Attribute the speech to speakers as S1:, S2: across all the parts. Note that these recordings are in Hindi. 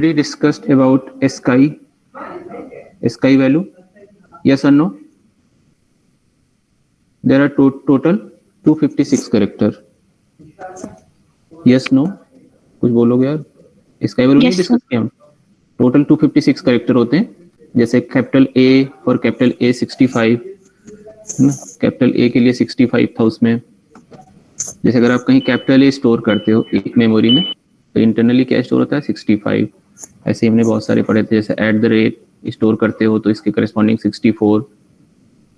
S1: discussed about sky value? Yes or no? There are total 256 character. Yes, no? कुछ बोलोगे यार? स्काई वैल्यू नहीं डिस्कस किया हम? टोटल 256 कैरेक्टर होते हैं, जैसे capital A for capital A 65 है ना, कैपिटल ए के लिए 65 था उसमें। जैसे अगर आप कहीं कैपिटल ए स्टोर करते हो एक मेमोरी में, तो इंटरनली क्या स्टोर होता है 65। ऐसे हमने बहुत सारे पढ़े थे, जैसे एट द रेट स्टोर करते हो तो इसके करस्पॉन्डिंग 64,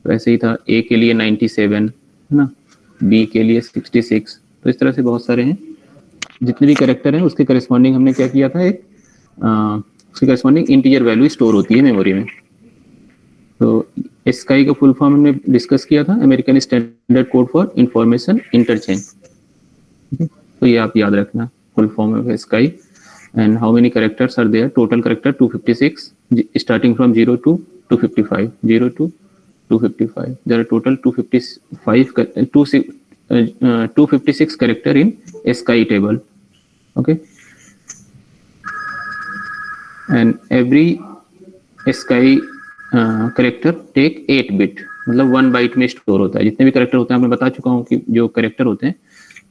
S1: तो ऐसे ही था ए के लिए 97 है ना, बी के लिए 66। तो इस तरह से बहुत सारे हैं, जितने भी कैरेक्टर हैं उसके करस्पॉन्डिंग हमने क्या किया था, एक उसके करस्पॉन्डिंग इंटीजर वैल्यू स्टोर होती है मेमोरी में। तो स्काई का फुल फॉर्म हमने डिस्कस किया था, American standard code for information interchange. तो ये आप याद रखना, full form of ASCII. And how many characters are there? Total character 256, starting from 0 to 255, 0 to 255. There are total 256 character in sky table. Okay, and every sky character take 8 bit, मतलब 1 बाइट में स्टोर होता है। जितने भी कैरेक्टर होते हैं मैं बता चुका हूँ कि जो कैरेक्टर होते हैं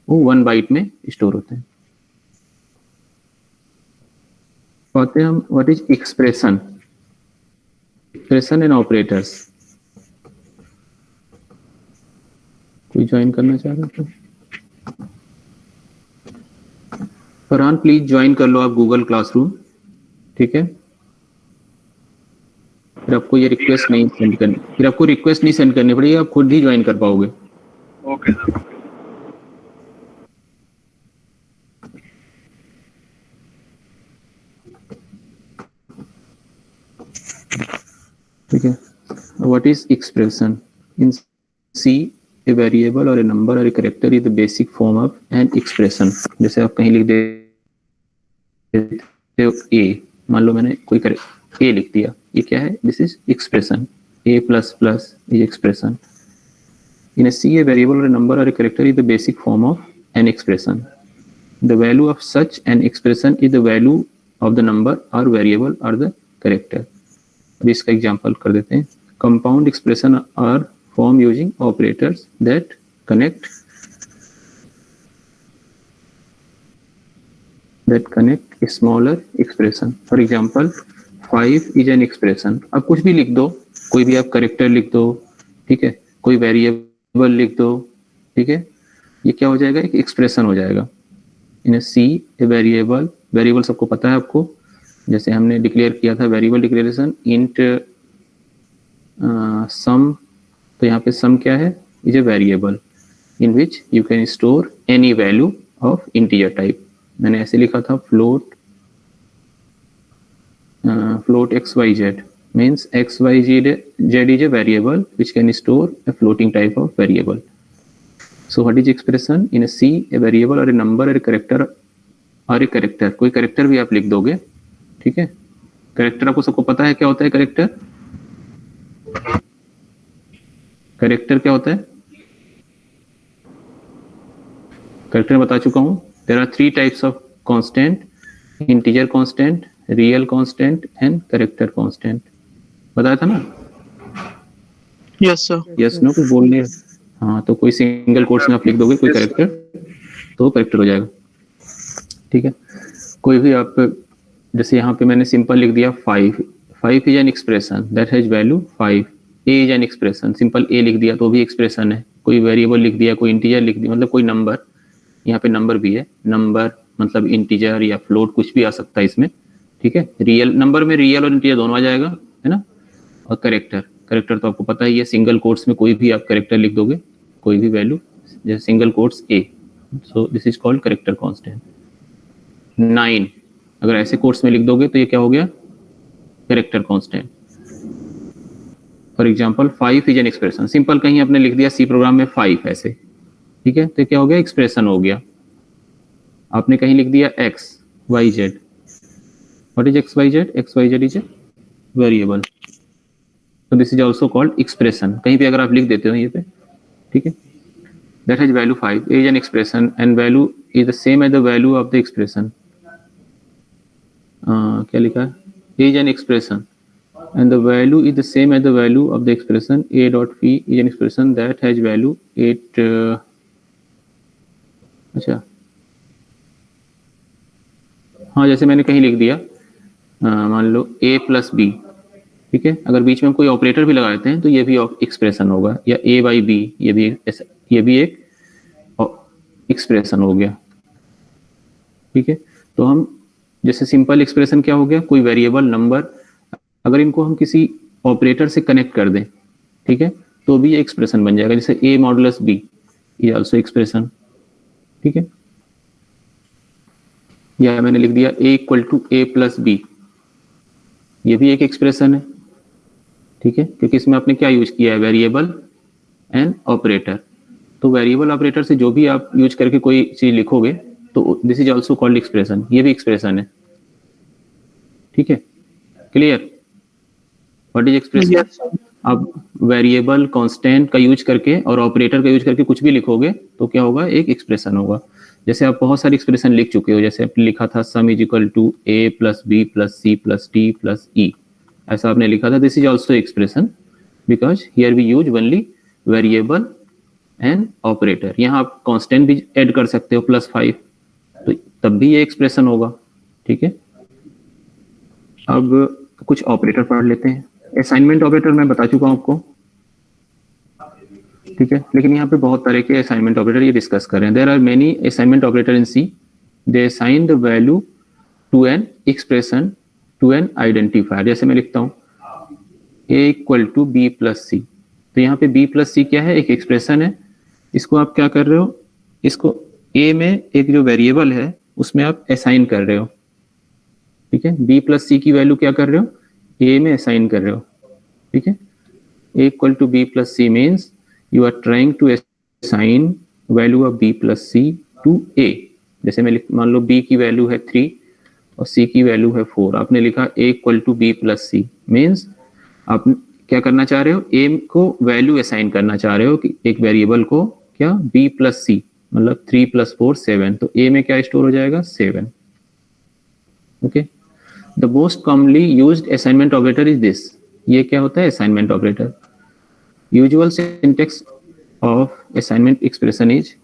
S1: वो 1 बाइट में स्टोर होते हैं। कहते हैं हम what is expression and operators. कोई ज्वाइन करना चाह रहा था? फरहान प्लीज ज्वाइन कर लो आप गूगल क्लासरूम, ठीक है। फिर आपको ये रिक्वेस्ट नहीं सेंड करनी, फिर आपको रिक्वेस्ट नहीं सेंड करनी पड़ेगी, आप खुद ही ज्वाइन कर पाओगे।
S2: Okay sir.
S1: ठीक है। What is expression? In C a variable or a number or a character is the basic form of an expression। जैसे आप कहीं लिख देते हो a, मान लो मैंने कोई a लिख दिया, ये क्या है? This is expression. a plus plus is expression। In a C, a variable or a number or a character is the basic form of an expression। The value of such an expression is the value of the number or variable or the character। अब इसका एग्जाम्पल कर देते हैं। Compound expression are form using operators that connect a smaller expression। For example, 5 is an expression। अब कुछ भी लिख दो, कोई भी आप कैरेक्टर लिख दो, ठीक है, कोई वेरिएबल लिख दो, ठीक है, ये क्या हो जाएगा? एक एक्सप्रेशन हो जाएगा। इन सी ए वेरिएबल सबको पता है आपको, जैसे हमने डिक्लेयर किया था वेरिएबल डिक्लेरेशन इंट सम। तो यहाँ पे सम क्या है? Is a variable in which you can store any value of integer type. मैंने ऐसे लिखा था float xyz means xyz is a variable which can store a floating type of variable। So what is expression? In a C, a variable or a number or a character कोई कैरेक्टर भी आप लिख दोगे, ठीक है। कैरेक्टर आपको सबको पता है क्या होता है? कैरेक्टर क्या होता है? कैरेक्टर बता चुका हूं। There are 3 types of constant, integer constant, real constant and character constant. बताया था ना?
S2: Yes sir.
S1: यस नो कुछ बोलने? हाँ, तो कोई सिंगल कोट्स में आप लिख दोगे कोई कैरेक्टर, तो कैरेक्टर हो जाएगा, ठीक है। कोई भी आप, जैसे यहाँ पे मैंने सिंपल लिख दिया 5 is an expression that has value 5। A is an expression, simple A लिख दिया तो भी एक्सप्रेशन है। कोई वेरिएबल लिख दिया, कोई इंटीजर लिख दिया, मतलब कोई नंबर, यहाँ पे नंबर भी है, नंबर मतलब इंटीजर या फ्लोट कुछ भी आ सकता है इसमें, ठीक है। रियल नंबर में रियल और इंटीजर दोनों आ जाएगा, है ना। और कैरेक्टर तो आपको पता ही है, सिंगल कोट्स में कोई भी आप कैरेक्टर लिख दोगे, कोई भी वैल्यू, जैसे single quotes A, so this is called character constant. 9 अगर ऐसे कोट्स में लिख दोगे तो ये क्या हो गया? Character constant. For example 5 is an expression, simple कहीं आपने लिख दिया सी प्रोग्राम में 5 ऐसे, ठीक है, तो क्या हो गया? एक्सप्रेशन हो गया। आपने कहीं लिख दिया x y z, what is x y z? x y z is a variable, तो this is also called expression. कहीं पे अगर आप लिख देते हो ये पे, ठीक है, that has value 5 is an expression and value is the same as the value of the expression. क्या लिखा है, is an expression and the value is the same as the value of the expression a dot p is an expression that has value 8 अच्छा हाँ, जैसे मैंने कहीं लिख दिया मान लो a प्लस बी, ठीक है, अगर बीच में हम कोई ऑपरेटर भी लगा देते हैं तो ये भी एक्सप्रेशन होगा, या a बाई बी, ये भी एक एक्सप्रेशन हो गया, ठीक है। तो हम जैसे सिंपल एक्सप्रेशन क्या हो गया, कोई वेरिएबल नंबर अगर इनको हम किसी ऑपरेटर से कनेक्ट कर दें, ठीक है, तो भी ये एक्सप्रेशन बन जाएगा, जैसे a मॉडुलस b ये आल्सो एक्सप्रेशन, ठीक है। या मैंने लिख दिया a equal to a plus B, ये भी एक एक्सप्रेशन है, ठीक है, क्योंकि इसमें आपने क्या यूज किया है, वेरिएबल एंड ऑपरेटर। तो वेरिएबल ऑपरेटर से जो भी आप यूज करके कोई चीज लिखोगे तो this is also called expression, ये भी एक्सप्रेशन है, ठीक है। क्लियर? What is expression? आप वेरिएबल कांस्टेंट का यूज करके और ऑपरेटर का यूज करके कुछ भी लिखोगे तो क्या होगा, एक एक्सप्रेशन होगा। जैसे आप बहुत सारी एक्सप्रेशन लिख चुके हो, जैसे आपने लिखा था sum is equal to a plus B plus C plus D plus E, ऐसा आपने लिखा था, this is also expression because here we use only variable and operator. यहाँ आप कांस्टेंट भी ऐड कर सकते हो +5, तो तब भी ये एक्सप्रेशन होगा, ठीक है। अब कुछ ऑपरेटर पढ़ लेते हैं। असाइनमेंट ऑपरेटर मैं बता चुका हूं आपको, ठीक है, लेकिन यहाँ पे बहुत तरह के असाइनमेंट ऑपरेटर ये डिस्कस कर रहे हैं। There are many assignment operator in C, they assign the value to an expression to an identifier. जैसे मैं लिखता हूँ a equal to B plus C, तो यहाँ पे b प्लस सी क्या है, एक एक्सप्रेशन है। इसको आप क्या कर रहे हो, इसको a में एक जो वेरिएबल है उसमें आप असाइन कर रहे हो, ठीक है। b प्लस सी की वैल्यू क्या कर रहे हो, a में असाइन कर रहे हो, ठीक है। a equal to B plus C means you are trying to assign value of b plus C to a। जैसे मैं मान लो b की वैल्यू है 3 और c की वैल्यू है 4, आपने लिखा a equal to B plus C means आप क्या करना चाह रहे हो, a को वैल्यू असाइन करना चाह रहे हो कि एक वेरिएबल को क्या, b प्लस सी मतलब 3 + 4 7, तो a में क्या स्टोर हो जाएगा, 7, okay. The most commonly used assignment operator is this, ये क्या होता है, assignment operator. Usual syntax of assignment expression is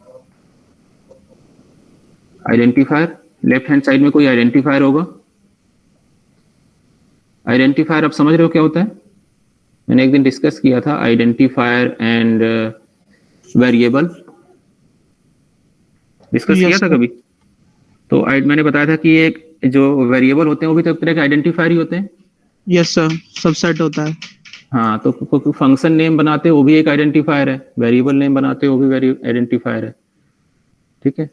S1: identifier, left hand side में कोई आइडेंटिफायर होगा। आइडेंटिफायर आप समझ रहे हो क्या होता है, मैंने एक दिन डिस्कस किया था आइडेंटिफायर एंड वेरिएबल, डिस्कस किया था कभी। तो मैंने बताया था कि एक जो वेरिएबल होते हैं वो भी तो एक तरह के आइडेंटिफायर ही होते हैं।
S2: यस सर, सबसेट होता है।
S1: हाँ, तो फंक्शन नेम बनाते हो वो भी एक आइडेंटिफायर है, वेरिएबल नेम बनाते हो वो भी आइडेंटिफायर है, ठीक है।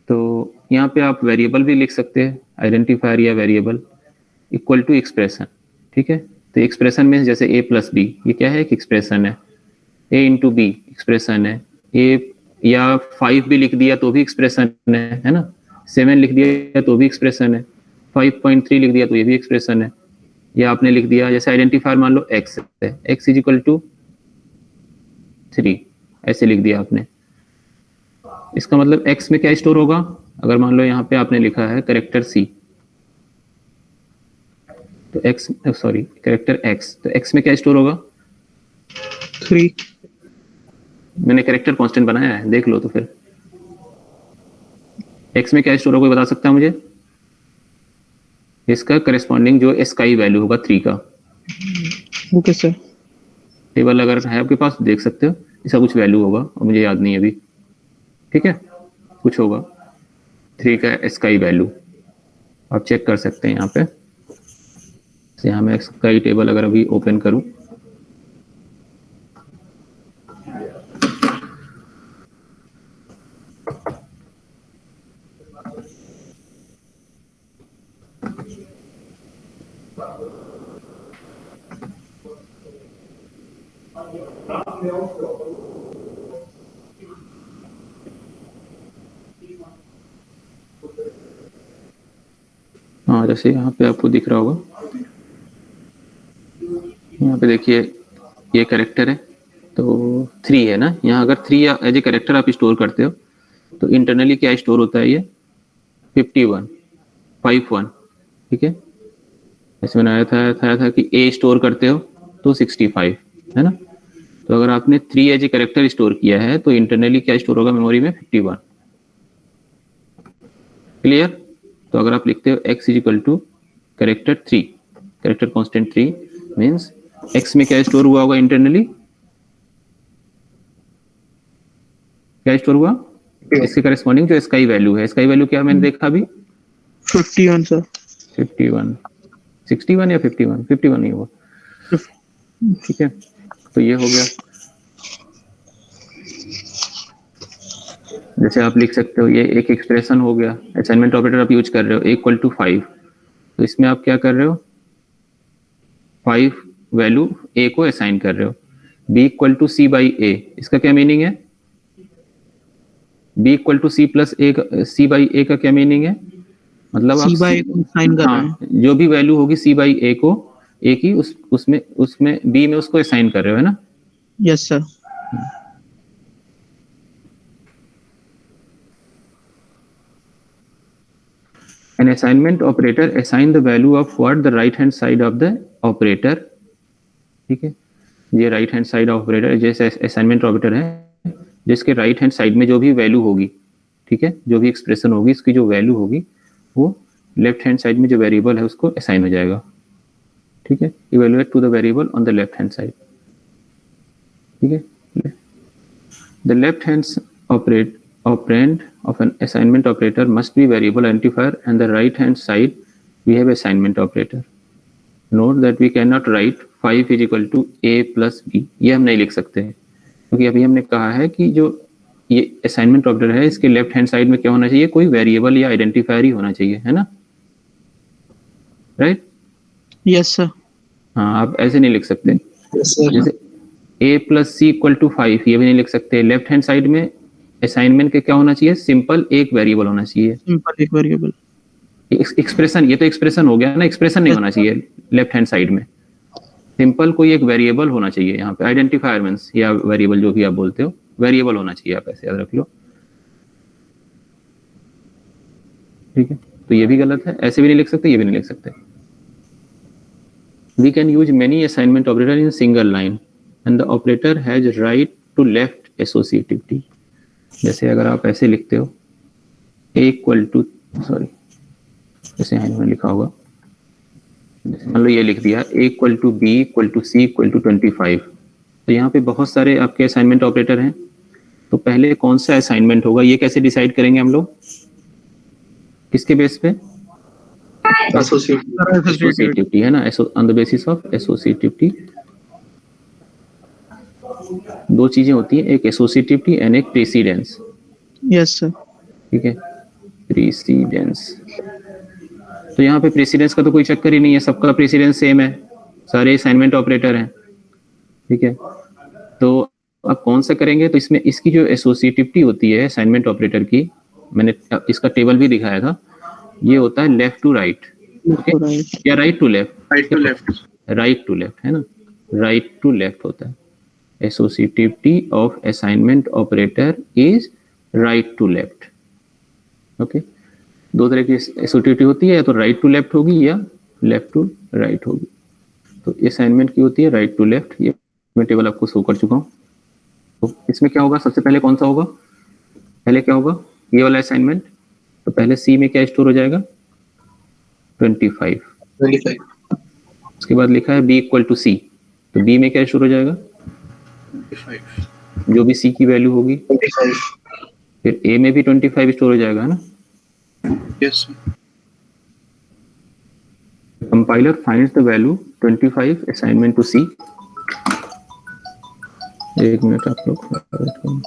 S1: तो यहाँ पे आप वेरिएबल भी लिख सकते हैं, आइडेंटिफायर या वेरिएबल इक्वल टू एक्सप्रेशन, ठीक है। तो एक्सप्रेशन में जैसे a प्लस बी, ये क्या है, एक एक्सप्रेशन है। a इंटू बी एक्सप्रेशन है, a या 5 भी लिख दिया तो भी एक्सप्रेशन है ना, 7 लिख दिया तो भी एक्सप्रेशन है, 5.3 लिख दिया तो ये भी एक्सप्रेशन है। या आपने लिख दिया जैसे आइडेंटिफायर मान लो x है, x इज इक्वल टू 3, ऐसे लिख दिया आपने, इसका मतलब x में क्या स्टोर होगा, अगर मान लो यहाँ पे आपने लिखा है कैरेक्टर c, तो कैरेक्टर x, तो x में क्या स्टोर होगा,
S2: 3।
S1: मैंने कैरेक्टर कांस्टेंट बनाया है, देख लो तो फिर x में क्या स्टोर होगा, कोई बता सकता है मुझे, इसका करेस्पॉन्डिंग जो स्काई वैल्यू होगा 3 का।
S2: ओके सर,
S1: टेबल अगर है आपके पास देख सकते हो, इसका कुछ वैल्यू होगा और मुझे याद नहीं है अभी, ठीक है, कुछ होगा 3 का स्काई वैल्यू, आप चेक कर सकते हैं यहाँ पे। यहाँ मैं स्काई टेबल अगर अभी ओपन करूं, हाँ जैसे यहाँ पे आपको दिख रहा होगा, यहाँ पे देखिए ये कैरेक्टर है तो 3 है ना, यहाँ अगर 3 एज ए कैरेक्टर आप स्टोर करते हो तो इंटरनली क्या स्टोर होता है, ये 51, ठीक है, ऐसे मैंने आया था कि ए स्टोर करते हो तो 65 है ना, तो अगर आपने 3 एज ए कैरेक्टर स्टोर किया है तो इंटरनली क्या स्टोर होगा मेमोरी में 51। क्लियर? तो अगर आप लिखते हो x is equal to character 3, character constant 3 means x में क्या स्टोर हुआ होगा इंटरनली, क्या स्टोर हुआ, इसके करस्पॉन्डिंग जो इसका ही वैल्यू है, इसका ही वैल्यू क्या मैंने देखा अभी
S2: 51 सर
S1: 51, 61 या 51, 51 नहीं हुआ, ठीक है, तो ये हो गया। जैसे आप लिख सकते हो ये एक एक्सप्रेशन हो गया, असाइनमेंट ऑपरेटर आप यूज कर रहे हो इक्वल टू 5, तो इसमें आप क्या कर रहे हो 5 वैल्यू ए को असाइन कर रहे हो, B equal to C by A, इसका क्या मीनिंग है, B equal to C plus A, C by A का क्या मीनिंग है, मतलब आप
S2: सी बाय को साइन कर रहे हैं।
S1: हाँ जो भी वैल्यू होगी सी बाई ए को, ए की उसमें उसमें बी में उसको असाइन कर रहे हो है ना।
S2: Yes sir
S1: An assignment operator assign the value of what the right hand side of the operator, ठीक है, ये राइट हैंड साइड ऑपरेटर जैसे असाइनमेंट ऑपरेटर है जिसके राइट हैंड साइड में जो भी वैल्यू होगी, ठीक है, जो भी एक्सप्रेशन होगी इसकी जो वैल्यू होगी वो लेफ्ट हैंड साइड में जो वेरिएबल है उसको असाइन हो जाएगा, ठीक है, evaluate to the variable on the left hand side, ठीक है, the left hand operand of an assignment operator must be variable identifier and the right hand side we have assignment operator. Note that we cannot write 5 is equal to a plus b, ये हम नहीं लिख सकते हैं क्योंकि अभी हमने कहा है कि जो ये असाइनमेंट ऑपरेटर है इसके लेफ्ट हैंड साइड में क्या होना चाहिए, कोई वेरिएबल या आइडेंटिफायर ही होना चाहिए, है ना, राइट?
S2: यस सर
S1: हाँ, आप ऐसे नहीं लिख सकते, जैसे a plus c equal to 5 ये भी नहीं लिख सकते, लेफ्ट हैंड साइड में असाइनमेंट के क्या होना चाहिए, सिंपल एक वेरिएबल होना चाहिए,
S2: सिंपल एक वेरिएबल,
S1: एक्सप्रेशन, ये तो एक्सप्रेशन हो गया ना, एक्सप्रेशन नहीं होना चाहिए लेफ्ट हैंड साइड में, सिंपल कोई एक वेरिएबल होना चाहिए यहाँ पे, आइडेंटिफायर मींस या वेरिएबल जो भी आप बोलते हो, वेरिएबल होना चाहिए, आप ऐसे याद रख लो, ठीक है, तो ये भी गलत है, ऐसे भी नहीं लिख सकते, ये भी नहीं लिख सकते। We can use many assignment operator in single line and the operator has right to left associativity, जैसे अगर आप ऐसे लिखते हो a इक्वल टू, सॉरी जैसे यहाँ इन्होंने लिखा होगा, मान लो ये लिख दिया a equal to B equal to C equal to 25, तो यहाँ पे बहुत सारे आपके असाइनमेंट ऑपरेटर हैं, तो पहले कौन सा असाइनमेंट होगा ये कैसे डिसाइड करेंगे हम लोग, किसके बेस पे, एसोसिएटिविटी है ना, on the basis of associativity. दो चीजें होती हैं, एक एसोसिएटिविटी एंड एक प्रेसिडेंस,
S2: यस सर
S1: ठीक है, प्रेसिडेंस, तो यहाँ पे प्रेसिडेंस का तो कोई चक्कर ही नहीं है, सबका प्रेसिडेंस सेम है, सारे असाइनमेंट ऑपरेटर हैं, ठीक है, तो अब कौन सा करेंगे, तो इसमें इसकी जो एसोसिएटिविटी होती है असाइनमेंट ऑपरेटर की, मैंने इसका टेबल भी दिखाया था, ये होता है लेफ्ट टू राइट, ओके, या right to left, right to left है ना, राइट टू लेफ्ट होता है, associativity of assignment operator is right to left, okay, दो तरह की एसोसिएटिविटी होती है, या तो राइट टू लेफ्ट होगी या लेफ्ट टू राइट होगी, तो असाइनमेंट की होती है राइट टू लेफ्ट, ये मैं टेबल आपको शो कर चुका हूँ। तो इसमें क्या होगा, सबसे पहले कौन सा होगा, पहले क्या होगा, ये वाला असाइनमेंट, तो पहले सी में क्या स्टोर हो जाएगा 25, उसके बाद लिखा है बी इक्वल टू सी, तो बी में क्या स्टोर हो जाएगा 25, जो भी सी की वैल्यू होगी 25, फिर ए में भी 25 स्टोर हो जाएगा, है ना, yes, compiler finds the value 25 assignment to C, एक मिनट आप लोग वेट करो,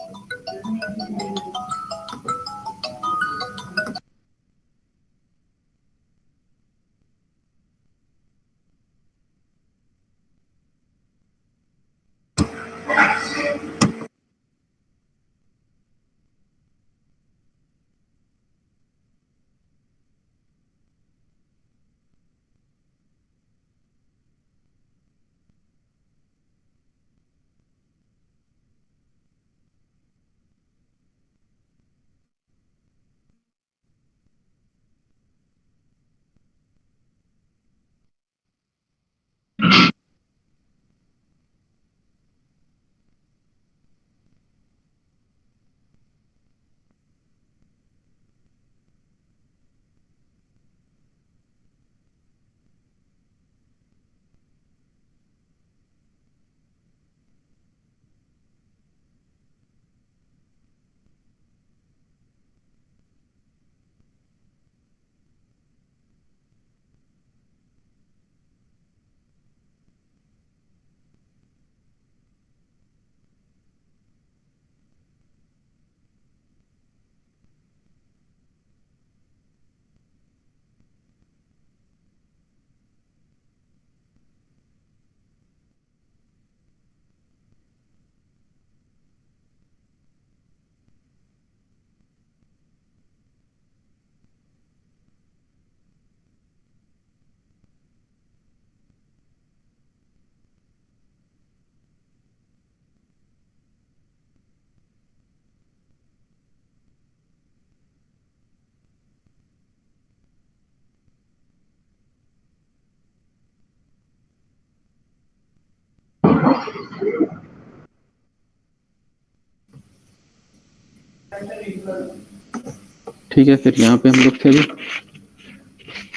S1: ठीक है, फिर यहाँ पे हम लोग थे अभी,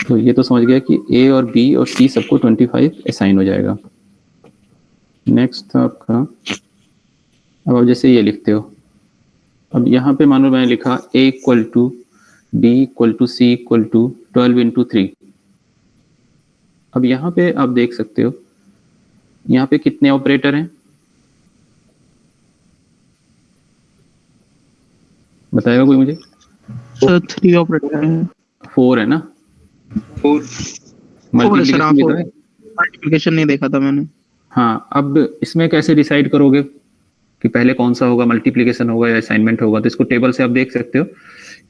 S1: तो ये तो समझ गया कि ए और बी और सी सबको 25 असाइन हो जाएगा। नेक्स्ट था आपका, अब आप जैसे ये लिखते हो, अब यहाँ पे मान लो मैंने लिखा A equal to B equal to C equal to 12 into 3। अब यहाँ पे आप देख सकते हो यहाँ पे कितने ऑपरेटर हैं, बताएगा कोई मुझे?
S2: सर 3 ऑपरेटर है।
S1: 4 है ना?
S2: 4
S1: मल्टीप्लिकेशन
S2: सर,
S1: लिखा है?
S2: मल्टीप्लिकेशन नहीं देखा था मैंने।
S1: हाँ, अब इसमें कैसे डिसाइड करोगे कि पहले कौन सा होगा, मल्टीप्लिकेशन होगा या असाइनमेंट होगा? तो इसको टेबल से आप देख सकते हो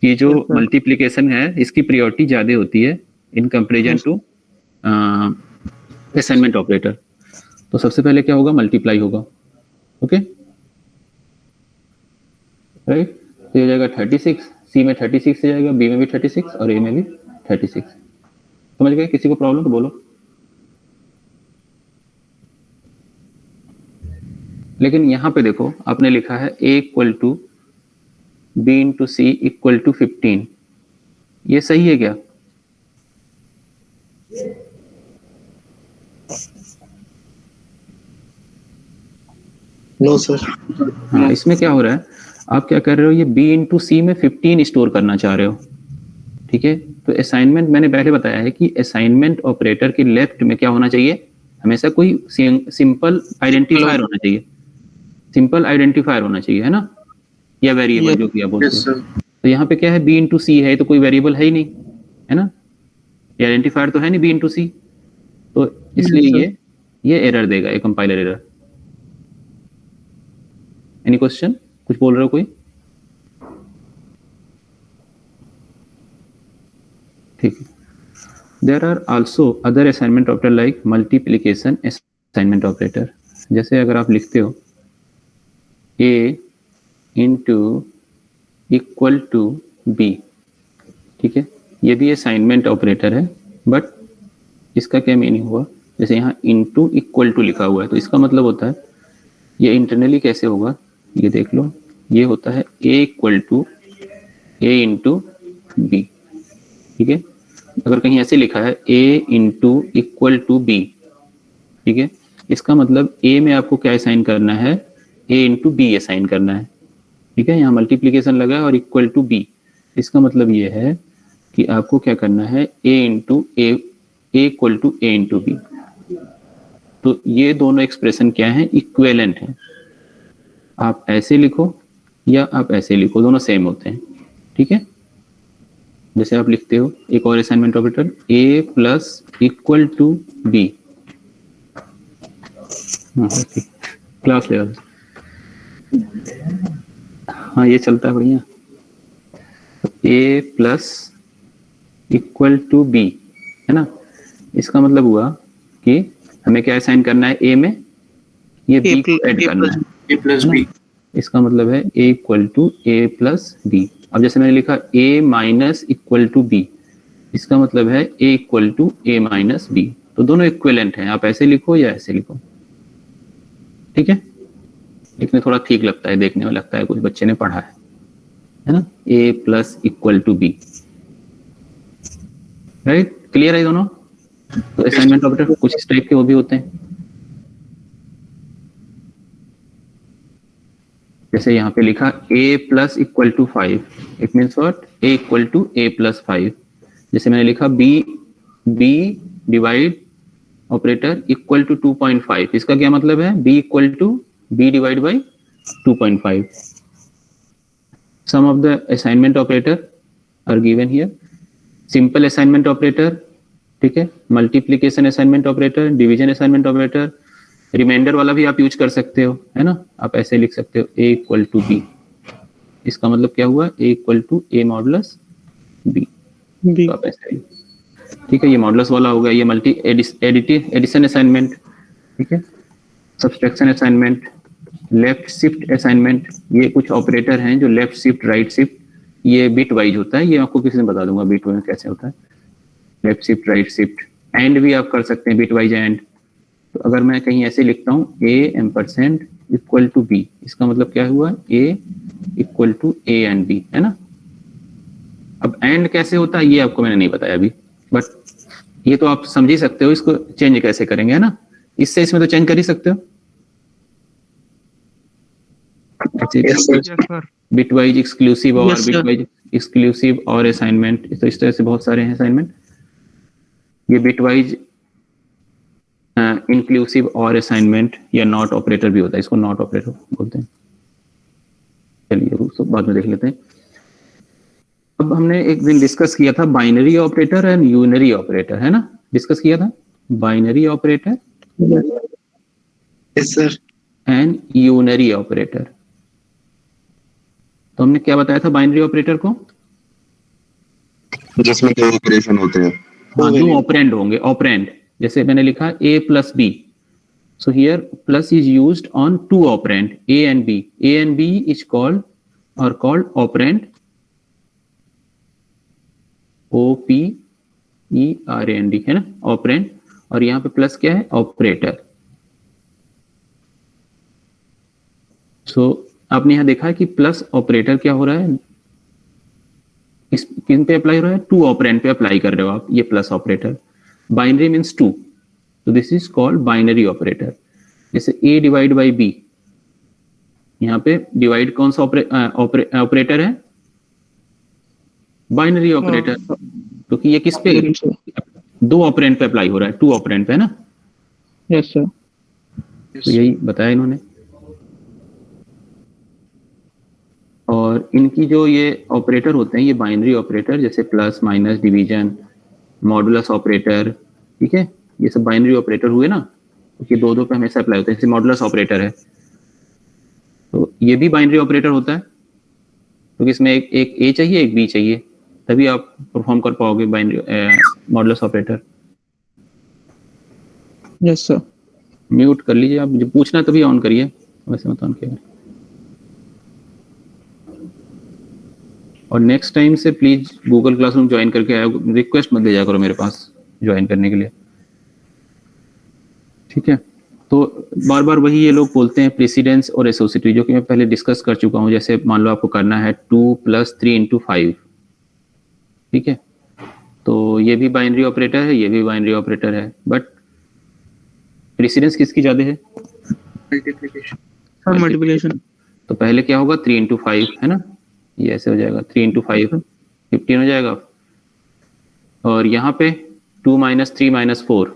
S1: कि जो मल्टीप्लिकेशन है इसकी प्रायोरिटी ज्यादा होती है in comparison to assignment operator. तो सबसे पहले क्या होगा, मल्टीप्लाई होगा। ओके राइट, तो ये जाएगा 36, सी में 36 से जाएगा, बी में भी 36 और ए में भी 36। समझ गए? किसी को प्रॉब्लम तो बोलो। लेकिन यहाँ पे देखो आपने लिखा है a equal to b into c equal to 15, ये सही है क्या?
S2: No sir.
S1: हाँ, इसमें क्या हो रहा है, आप क्या कर रहे हो, ये b इंटू सी में 15 स्टोर करना चाह रहे हो। ठीक है, तो असाइनमेंट मैंने पहले बताया है कि असाइनमेंट ऑपरेटर के लेफ्ट में क्या होना चाहिए, हमेशा कोई सिंपल आइडेंटिफायर होना चाहिए, सिंपल आइडेंटिफायर होना चाहिए, है ना, या वेरिएबल जो कि आप बोलते हो। तो यहाँ पे क्या है, b इंटू सी है, तो कोई वेरिएबल है ही नहीं, है ना, ये आइडेंटिफायर तो है नहीं b इंटू सी, तो इसलिए ये एरर देगा, ये कंपाइलर एरर। Any question? कुछ बोल रहे हो कोई? ठीक है। There are also other assignment operator like multiplication assignment operator. जैसे अगर आप लिखते हो a into equal to b, ठीक है, ये भी असाइनमेंट ऑपरेटर है, बट इसका क्या मीनिंग हुआ, जैसे यहाँ इंटू इक्वल टू लिखा हुआ है, तो इसका मतलब होता है ये इंटरनली कैसे होगा, ये देख लो, ये होता है a equal to a into b. ठीक है, अगर कहीं ऐसे लिखा है a into equal to b, ठीक है, इसका मतलब a में आपको क्या असाइन करना है, a इंटू बी असाइन करना है। ठीक है, यहाँ मल्टीप्लीकेशन लगा है और इक्वल टू बी, इसका मतलब ये है कि आपको क्या करना है, a into a equal to a into b. तो ये दोनों एक्सप्रेशन क्या है, इक्वेलेंट है। आप ऐसे लिखो या आप ऐसे लिखो, दोनों सेम होते हैं। ठीक है, जैसे आप लिखते हो एक और assignment operator, a plus equal to b, class level, हाँ ये चलता है बढ़िया, a plus equal to b, है ना, इसका मतलब हुआ कि हमें क्या असाइन करना है, a में ये b को ऐड करना है, a प्लस बी, इसका मतलब है a equal to a plus b. अब जैसे मैंने लिखा a minus equal to B, इसका मतलब है a equal to a minus b, तो दोनों इक्विवेलेंट हैं, आप ऐसे लिखो या ऐसे लिखो। ठीक है, लिखने थोड़ा ठीक लगता है, देखने में लगता है कुछ बच्चे ने पढ़ा है ना, a plus equal to b, right, clear है दोनों? तो असाइनमेंट ऑपरेटर कुछ इस टाइप के वो भी होते हैं, जैसे यहाँ पे लिखा a plus equal to 5, it means what, a equal to a plus 5। जैसे मैंने लिखा b divide operator equal to 2.5, इसका क्या मतलब है, b equal to b divide by 2.5। Some of the assignment operator are given here, simple assignment operator, ठीक है, multiplication assignment operator, division assignment operator, reminder वाला भी आप यूज कर सकते हो, है ना, आप ऐसे लिख सकते हो a इक्वल टू बी, इसका मतलब क्या हुआ, a equal to a modulus b, तो आप ऐसे, ठीक है, ये मॉडुलस वाला होगा, ये मल्टी एडिशन असाइनमेंट, ठीक है, subtraction assignment, left shift assignment, ये कुछ ऑपरेटर हैं जो लेफ्ट शिफ्ट राइट शिफ्ट, ये बिट वाइज होता है, ये आपको किसी ने बता दूंगा बिट वाइज कैसे होता है, left shift right shift, and भी आप कर सकते हैं बिट वाइज एंड। तो अगर मैं कहीं ऐसे लिखता हूँ a ampersand equal to B, इसका मतलब क्या हुआ, A equal to A and B, है ना। अब एंड कैसे होता है ये आपको मैंने नहीं बताया अभी, बट ये तो आप समझ ही सकते हो इसको चेंज कैसे करेंगे, है ना। इससे इसमें तो चेंज कर ही सकते हो,
S2: Yes, sir.
S1: बिटवाइज एक्सक्लूसिव और
S2: Yes, sir.
S1: बिटवाइज एक्सक्लूसिव और असाइनमेंट, तो इस तरह से बहुत सारे हैं असाइनमेंट। ये बिटवाइज इंक्लूसिव और असाइनमेंट या नॉट ऑपरेटर भी होता है, इसको नॉट ऑपरेटर बोलते हैं। चलिए उसको बाद में देख लेते हैं। अब हमने एक दिन डिस्कस किया था binary operator and unary operator, है ना, डिस्कस किया था binary operator
S2: Yes, sir.
S1: And unary operator. तो हमने क्या बताया था बाइनरी ऑपरेटर को,
S3: जिसमें दो ऑपरेशन होते हैं।
S1: हाँ दो ऑपरेंड होंगे, ऑपरेंड, जैसे मैंने लिखा a plus b, so here plus is used on two operand a and b. A and b is called operand, o p e r a n d, है ना, ऑपरेंड। और यहाँ पे प्लस क्या है, ऑपरेटर। सो आपने यहाँ देखा है कि प्लस ऑपरेटर क्या हो रहा है, इस किन पे अप्लाई हो रहा है, टू ऑपरेंड पे अप्लाई कर रहे हो आप, ये plus operator. Binary means two, तो this is called binary operator. जैसे a डिवाइड बाई b, यहाँ पे डिवाइड कौन सा ऑपरेटर है, बाइनरी ऑपरेटर, क्योंकि ये किस पे, दो ऑपरेंड पे अप्लाई हो रहा है, टू ऑपरेंड पे, है ना।
S2: Yes, sir.
S1: तो यही बताया इन्होंने। और इनकी जो ये ऑपरेटर होते हैं, ये बाइनरी ऑपरेटर, जैसे plus minus division modulus operator, ठीक है, ये सब बाइनरी ऑपरेटर हुए ना, क्योंकि दो दो पे हमेशा अप्लाई होते हैं। जैसे मॉडुलस ऑपरेटर है, तो ये भी बाइनरी ऑपरेटर होता है, क्योंकि इसमें एक ए चाहिए एक बी चाहिए, तभी आप परफॉर्म कर पाओगे binary modulus operator.
S2: Yes, sir.
S1: Mute कर लीजिए आप, जो पूछना तभी ऑन करिए, वैसे मत ऑन किया। और नेक्स्ट टाइम से प्लीज गूगल क्लासरूम ज्वाइन करके आया, रिक्वेस्ट मत भेजा करो मेरे पास ज्वाइन करने के लिए, ठीक है। तो बार बार वही ये लोग बोलते हैं प्रेसिडेंस और एसोसिएटिव, जो कि मैं पहले डिस्कस कर चुका हूं। जैसे मान लो आपको करना है 2 + 3 × 5, ठीक है, तो ये भी बाइनरी ऑपरेटर है, ये भी बाइनरी ऑपरेटर है, बट प्रेसिडेंस किसकी ज्यादा है,
S2: Sir, multiplication.
S1: तो पहले क्या होगा 3 × 5, है ना, ये ऐसे हो जाएगा 3 × 5 15 हो जाएगा। और यहाँ पे 2 - 3 - 4,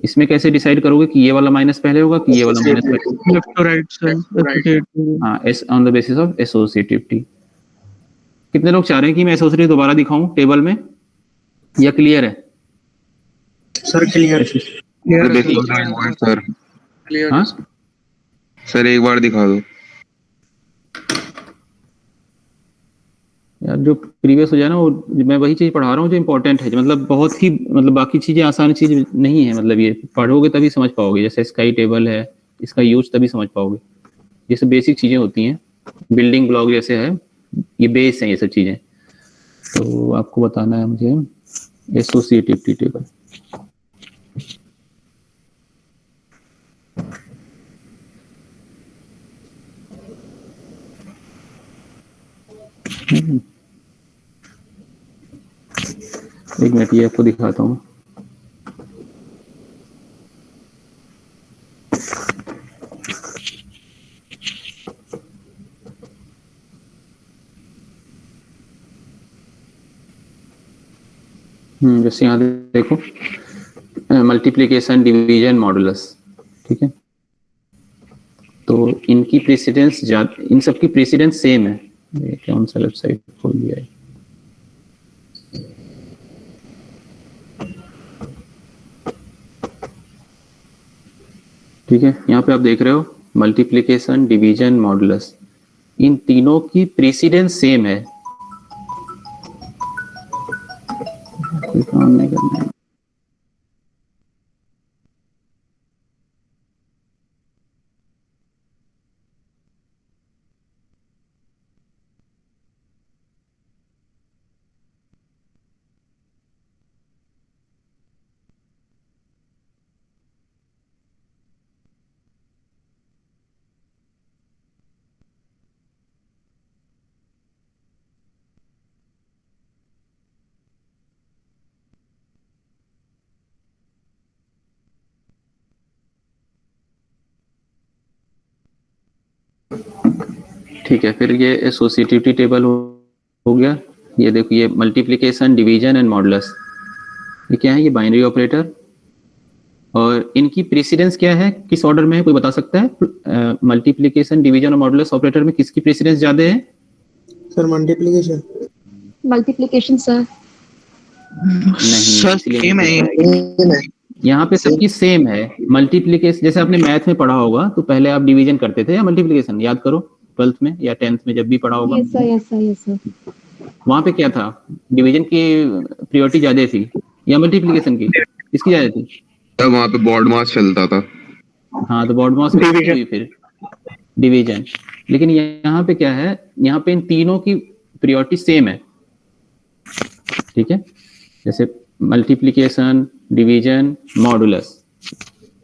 S1: इसमें कैसे डिसाइड करोगे कि ये वाला माइनस पहले होगा कि ये वाला माइनस पहले,
S2: Left to right, sir. Associative.
S1: हाँ, S on the basis of associativity. कितने लोग चाह रहे हैं कि मैं एसोसिएटिव दोबारा दिखाऊं टेबल में, या क्लियर है।
S2: Sir, clear.
S3: सर दिखा दो एक बार सर।
S2: Clear.
S1: हाँ
S3: सर एक बार दिखा दो।
S1: यार, जो प्रीवियस हो जाए ना, वो मैं वही चीज पढ़ा रहा हूँ जो इम्पोर्टेंट है, मतलब बहुत ही, मतलब बाकी चीजें आसान चीज नहीं है, मतलब ये पढ़ोगे तभी समझ पाओगे। जैसे स्काई टेबल है, इसका यूज तभी समझ पाओगे। ये सब बेसिक चीजें होती हैं, बिल्डिंग ब्लॉक जैसे है, ये बेस है ये सब चीजें। तो आपको बताना है मुझे एसोसिएटिविटी टेबल। एक मिनट, ये आपको दिखाता हूँ। जैसे यहाँ देखो, मल्टीप्लिकेशन डिवीजन मॉडुलस, ठीक है, तो इनकी प्रेसिडेंस इन सब की प्रेसिडेंस सेम है। ये कौन सा वेबसाइट खोल दिया है, ठीक है, यहाँ पे आप देख रहे हो मल्टीप्लिकेशन डिवीजन मॉडुलस, इन तीनों की प्रेसिडेंस सेम है। कोई काम नहीं करना है। ठीक है, फिर ये एसोसिएटिविटी टेबल हो गया। ये देखो, ये मल्टीप्लिकेशन, डिवीजन एंड मॉडुलस, ये क्या है? ये बाइनरी ऑपरेटर। और इनकी प्रेसिडेंस क्या है, किस ऑर्डर में है, कोई बता सकता है? मल्टीप्लिकेशन, डिवीजन और मॉडुलस ऑपरेटर में किसकी प्रेसिडेंस ज्यादा है?
S2: Sir multiplication.
S4: Multiplication sir.
S1: नहीं,
S2: सर
S1: इसलिए
S2: सेम है।
S1: यहाँ पे सबकी सेम है। मल्टीप्लिकेशन जैसे आपने मैथ में पढ़ा होगा, तो पहले आप डिवीजन करते थे या मल्टीप्लिकेशन, याद करो 12th में या 10th में जब भी पढ़ा होगा।
S4: Yes sir, yes sir, yes sir.
S1: वहां पे क्या था? डिवीजन की प्रायोरिटी ज्यादा थी या मल्टीप्लिकेशन की? किसकी ज्यादा थी?
S3: तब वहाँ पे बॉड मास चलता था।
S1: हाँ, तो बॉड मास हुई फिर डिवीजन। लेकिन यहाँ पे क्या है, यहाँ पे इन तीनों की प्रायोरिटी सेम है। ठीक है, जैसे मल्टीप्लिकेशन, डिवीजन, मॉडुलस,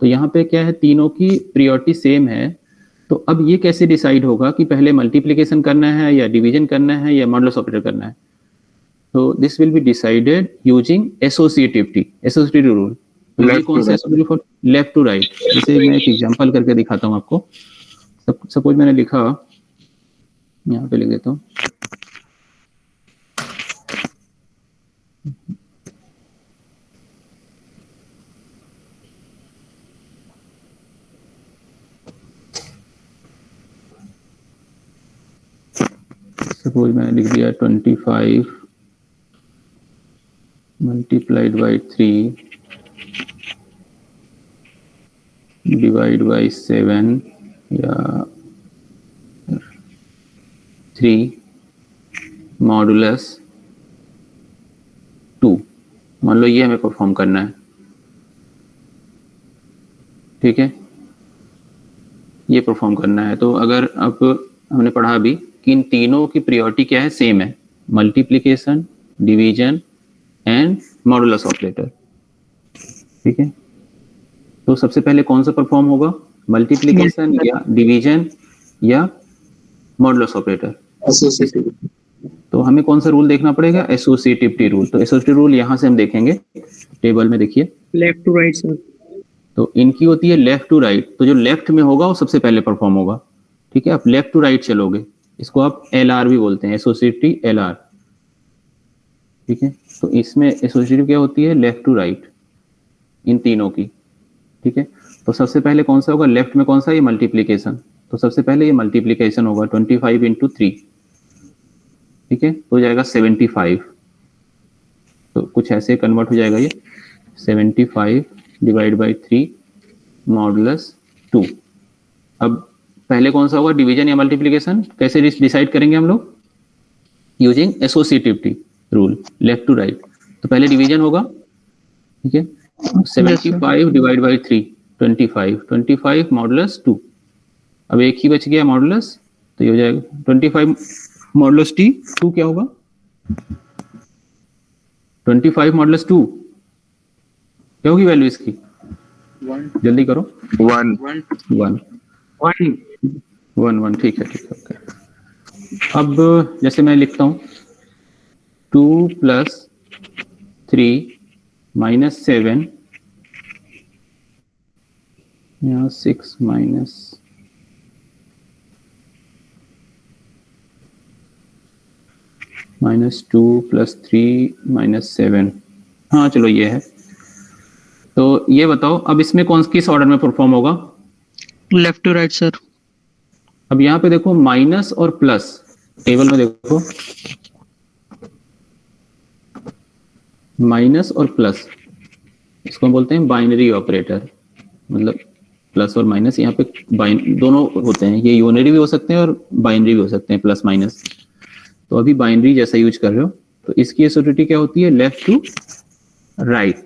S1: तो यहाँ पे क्या है, तीनों की प्रायोरिटी सेम है। तो अब ये कैसे डिसाइड होगा कि पहले मल्टीप्लिकेशन करना है या डिवीजन करना है या मॉडुलस ऑपरेटर करना है? तो this will be decided using associative rule. तो ये कौन सा associative for left to right? जैसे मैं एक एग्जांपल करके दिखाता हूँ आपको। सपोज मैंने लिखा, यहाँ पे लिख देता हूँ, सपोज मैंने लिख दिया 25 मल्टीप्लाइड बाई 3 डिवाइड बाई 7 या 3 मॉडुलस 2। मान लो ये हमें परफॉर्म करना है। ठीक है, ये परफॉर्म करना है। तो अगर अब हमने पढ़ा अभी कि इन तीनों की प्रायोरिटी क्या है, सेम है, multiplication, division and modulus operator. ठीक है, तो सबसे पहले कौन सा परफॉर्म होगा, मल्टीप्लिकेशन या डिवीजन या मॉडुलस ऑपरेटर? तो हमें कौन सा रूल देखना पड़ेगा, एसोसिएटिविटी रूल। तो एसोसिएटिव रूल यहाँ से हम देखेंगे, टेबल में देखिए,
S2: लेफ्ट टू राइट सर।
S1: तो इनकी होती है लेफ्ट टू राइट, तो जो लेफ्ट में होगा वो सबसे पहले परफॉर्म होगा। ठीक है, आप लेफ्ट टू राइट चलोगे, इसको आप LR भी बोलते हैं, एसोसिएटिव LR। ठीक है, तो इसमें एसोसिएटिव क्या होती है, लेफ्ट टू राइट, इन तीनों की। ठीक है, तो सबसे पहले कौन सा होगा, लेफ्ट में कौन सा, ये मल्टीप्लिकेशन, तो सबसे पहले ये मल्टीप्लिकेशन होगा 25 इंटू 3। ठीक है, तो हो जाएगा 75, तो कुछ ऐसे कन्वर्ट हो जाएगा ये 75 डिवाइड बाई 3 मॉडुलस 2। अब पहले कौन सा होगा, डिवीजन या मल्टीप्लिकेशन? कैसे डिसाइड करेंगे हम लोग, using associativity rule, left to right. तो पहले डिवीजन होगा। ठीक है, 75 डिवाइड बाई 3 25 मॉडुलस 2। अब एक ही बच गया मॉडुलस, तो ये हो जाएगा 25 मॉडुलस T 2 क्या होगा, 25 मॉडुलस 2 क्या होगी वैल्यू इसकी, जल्दी करो, 1। ठीक है, ओके। अब जैसे मैं लिखता हूं 2 + 3 - 7 यहाँ 6 -2 + 3 - 7। हाँ चलो ये है। तो ये बताओ अब इसमें किस ऑर्डर में परफॉर्म होगा,
S2: लेफ्ट टू राइट सर।
S1: अब यहाँ पे देखो माइनस और प्लस, टेबल में देखो माइनस और प्लस, इसको हम बोलते हैं बाइनरी ऑपरेटर। मतलब प्लस और माइनस यहाँ पे दोनों होते हैं, ये यूनरी भी हो सकते हैं और बाइनरी भी हो सकते हैं, प्लस माइनस। तो अभी बाइनरी जैसा यूज कर रहे हो, तो इसकी एसोसिएटिविटी क्या होती है, लेफ्ट टू राइट।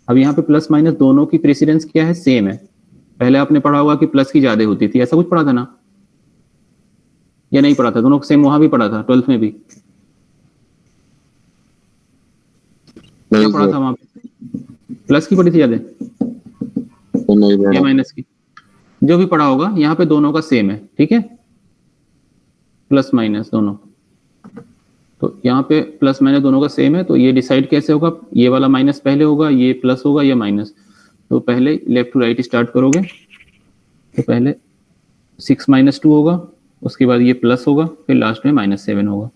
S1: अब यहाँ पे प्लस माइनस दोनों की प्रेसिडेंस क्या है, सेम है। पहले आपने पढ़ा होगा कि प्लस की ज्यादा होती थी, ऐसा कुछ पढ़ा था ना, या नहीं पढ़ा था? दोनों सेम, वहां भी पढ़ा था 12th में भी, क्या पढ़ा था वहां पे, प्लस की पढ़ी थी ज्यादा या माइनस की? जो भी पढ़ा होगा, यहाँ पे दोनों का सेम है। ठीक है, प्लस माइनस दोनों, तो यहाँ पे प्लस माइनस दोनों का सेम है। तो ये डिसाइड कैसे होगा, ये वाला माइनस पहले होगा, ये प्लस होगा, ये माइनस। तो पहले लेफ्ट टू राइट स्टार्ट करोगे, तो पहले 6 - 2 होगा, उसके बाद ये प्लस होगा, फिर लास्ट में -7 होगा।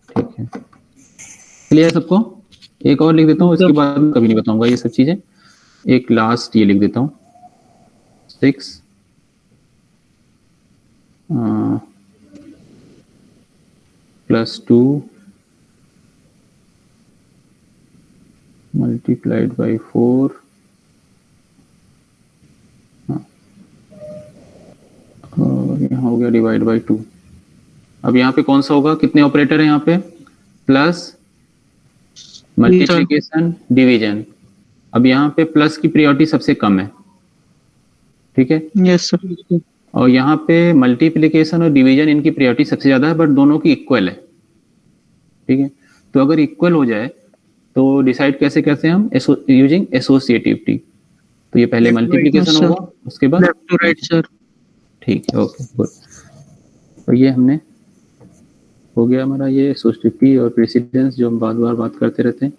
S1: ठीक है, क्लियर सबको? एक और लिख देता हूँ, इसके बाद मैं कभी नहीं बताऊंगा ये सब चीजें। एक लास्ट ये लिख देता हूँ 6 +2 multiplied by 4 और यहाँ हो गया डिवाइड बाई 2। अब यहाँ पे कौन सा होगा, कितने ऑपरेटर है यहाँ पे? Plus, multiplication, division. अब यहाँ पे प्लस की प्रायोरिटी सबसे कम है, ठीक है?
S2: Yes sir.
S1: और यहाँ पे मल्टीप्लिकेशन और डिवीजन इनकी प्रायोरिटी सबसे ज्यादा है, बट दोनों की इक्वल है, ठीक है? तो अगर इक्वल हो जाए तो डिसाइड कैसे करते हैं हम? Using associativity. तो ये पहले मल्टीप्लिकेशन होगा, उसके बाद
S2: लेफ्ट टू राइट सर।
S1: ठीक है, ओके गुड। तो ये हमने हो गया हमारा ये एसोसिएटिविटी और प्रेसिडेंस जो हम बार बार बात करते रहते हैं।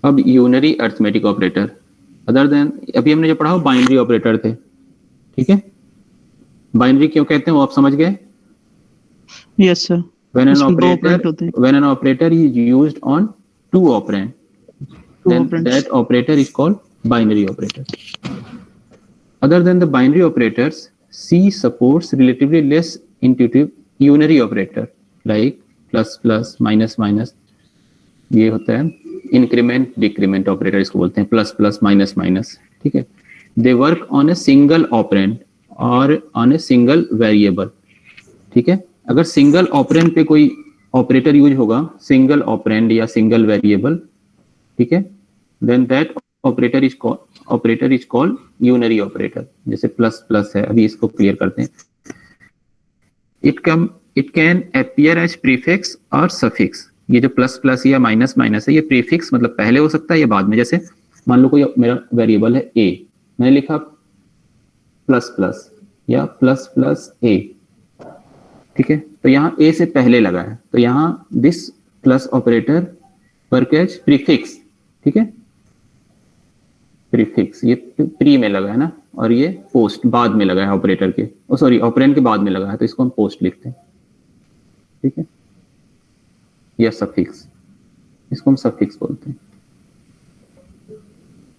S1: अब unary arithmetic operator, other than अभी हमने जो पढ़ा वो बाइनरी ऑपरेटर थे, ठीक है? बाइनरी क्यों कहते हैं वो आप समझ गए?
S2: Yes sir.
S1: when an operator is used on two operand, then that operator is called binary operator. Other than the binary operators, C supports relatively less intuitive unary operator like plus plus, minus minus. ये होता है इंक्रीमेंट डिक्रीमेंट ऑपरेटर, इसको बोलते हैं प्लस प्लस माइनस माइनस, ठीक है? They work on a single operand और ऑन ए सिंगल वेरिएबल, ठीक है? अगर सिंगल ऑपरेंड पे कोई ऑपरेटर यूज होगा, सिंगल ऑपरेंड या सिंगल वेरिएबल, ठीक है, then that operator is called unary operator. जैसे प्लस प्लस है, अभी इसको क्लियर करते हैं। It can appear as prefix और सफिक्स। ये जो प्लस प्लस या माइनस माइनस है, ये प्रीफिक्स मतलब पहले हो सकता है या बाद में। जैसे मान लो कोई मेरा वेरिएबल है ए, मैंने लिखा प्लस प्लस या प्लस प्लस ए, ठीक है? तो यहाँ ए से पहले लगा है, तो यहाँ this plus operator work as prefix, ठीक है? प्रीफिक्स ये प्री में लगा है ना, और ये पोस्ट बाद में लगा है ऑपरेटर के, सॉरी ऑपरेंड के बाद में लगा है, तो इसको हम पोस्ट लिखते हैं, ठीक है? या सफिक्स, इसको हम सफिक्स बोलते हैं।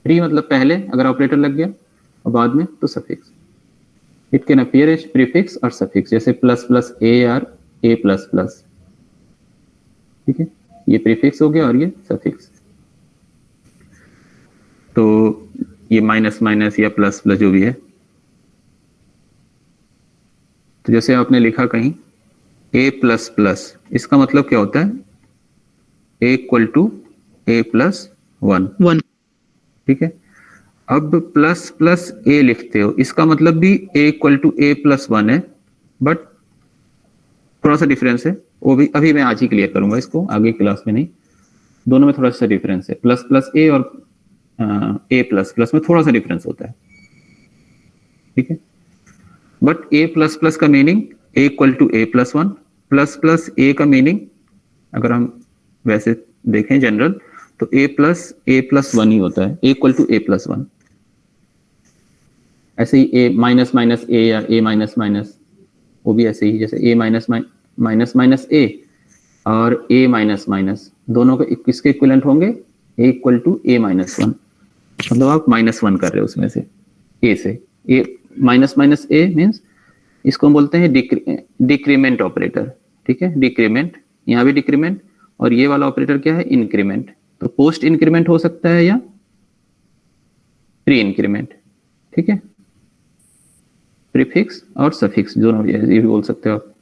S1: प्री मतलब पहले अगर ऑपरेटर लग गया, और बाद में तो suffix. It can appear as prefix और सफिक्स, जैसे प्लस प्लस ए और ए प्लस प्लस, ठीक है? ये प्रीफिक्स हो गया और ये सफिक्स। तो ये माइनस माइनस या प्लस प्लस जो भी है, तो जैसे आपने लिखा कहीं ए प्लस प्लस, इसका मतलब क्या होता है? ए इक्वल टू ए प्लस 1, ठीक है? अब प्लस प्लस ए लिखते हो, इसका मतलब भी ए इक्वल टू ए प्लस 1 है, बट थोड़ा सा डिफरेंस है, वो भी अभी मैं आज ही क्लियर करूंगा इसको, आगे क्लास में नहीं। दोनों में थोड़ा सा डिफरेंस है, प्लस प्लस ए और ए प्लस प्लस में थोड़ा सा डिफरेंस होता है, ठीक है? बट ए प्लस प्लस का meaning a equal to a plus 1, plus plus a का मीनिंग अगर हम वैसे देखें जनरल, तो ए प्लस 1 ही होता है, ए इक्वल टू ए प्लस 1। ऐसे ही ए माइनस माइनस ए या ए माइनस माइनस, वो भी ऐसे ही, जैसे ए माइनस माइनस ए और ए माइनस माइनस, दोनों के किसके इक्विवेलेंट होंगे? ए इक्वल टू ए माइनस 1, मतलब आप -1 कर रहे हो उसमें से, ए से। ए माइनस माइनस ए मीन्स इसको हम बोलते हैं डिक्रीमेंट ऑपरेटर, ठीक है? डिक्रीमेंट, यहाँ भी डिक्रीमेंट, और ये वाला ऑपरेटर क्या है? इंक्रीमेंट। तो पोस्ट इंक्रीमेंट हो सकता है या प्री इंक्रीमेंट, ठीक है? प्रीफिक्स और सफिक्स दोनों ये भी बोल सकते हो आप।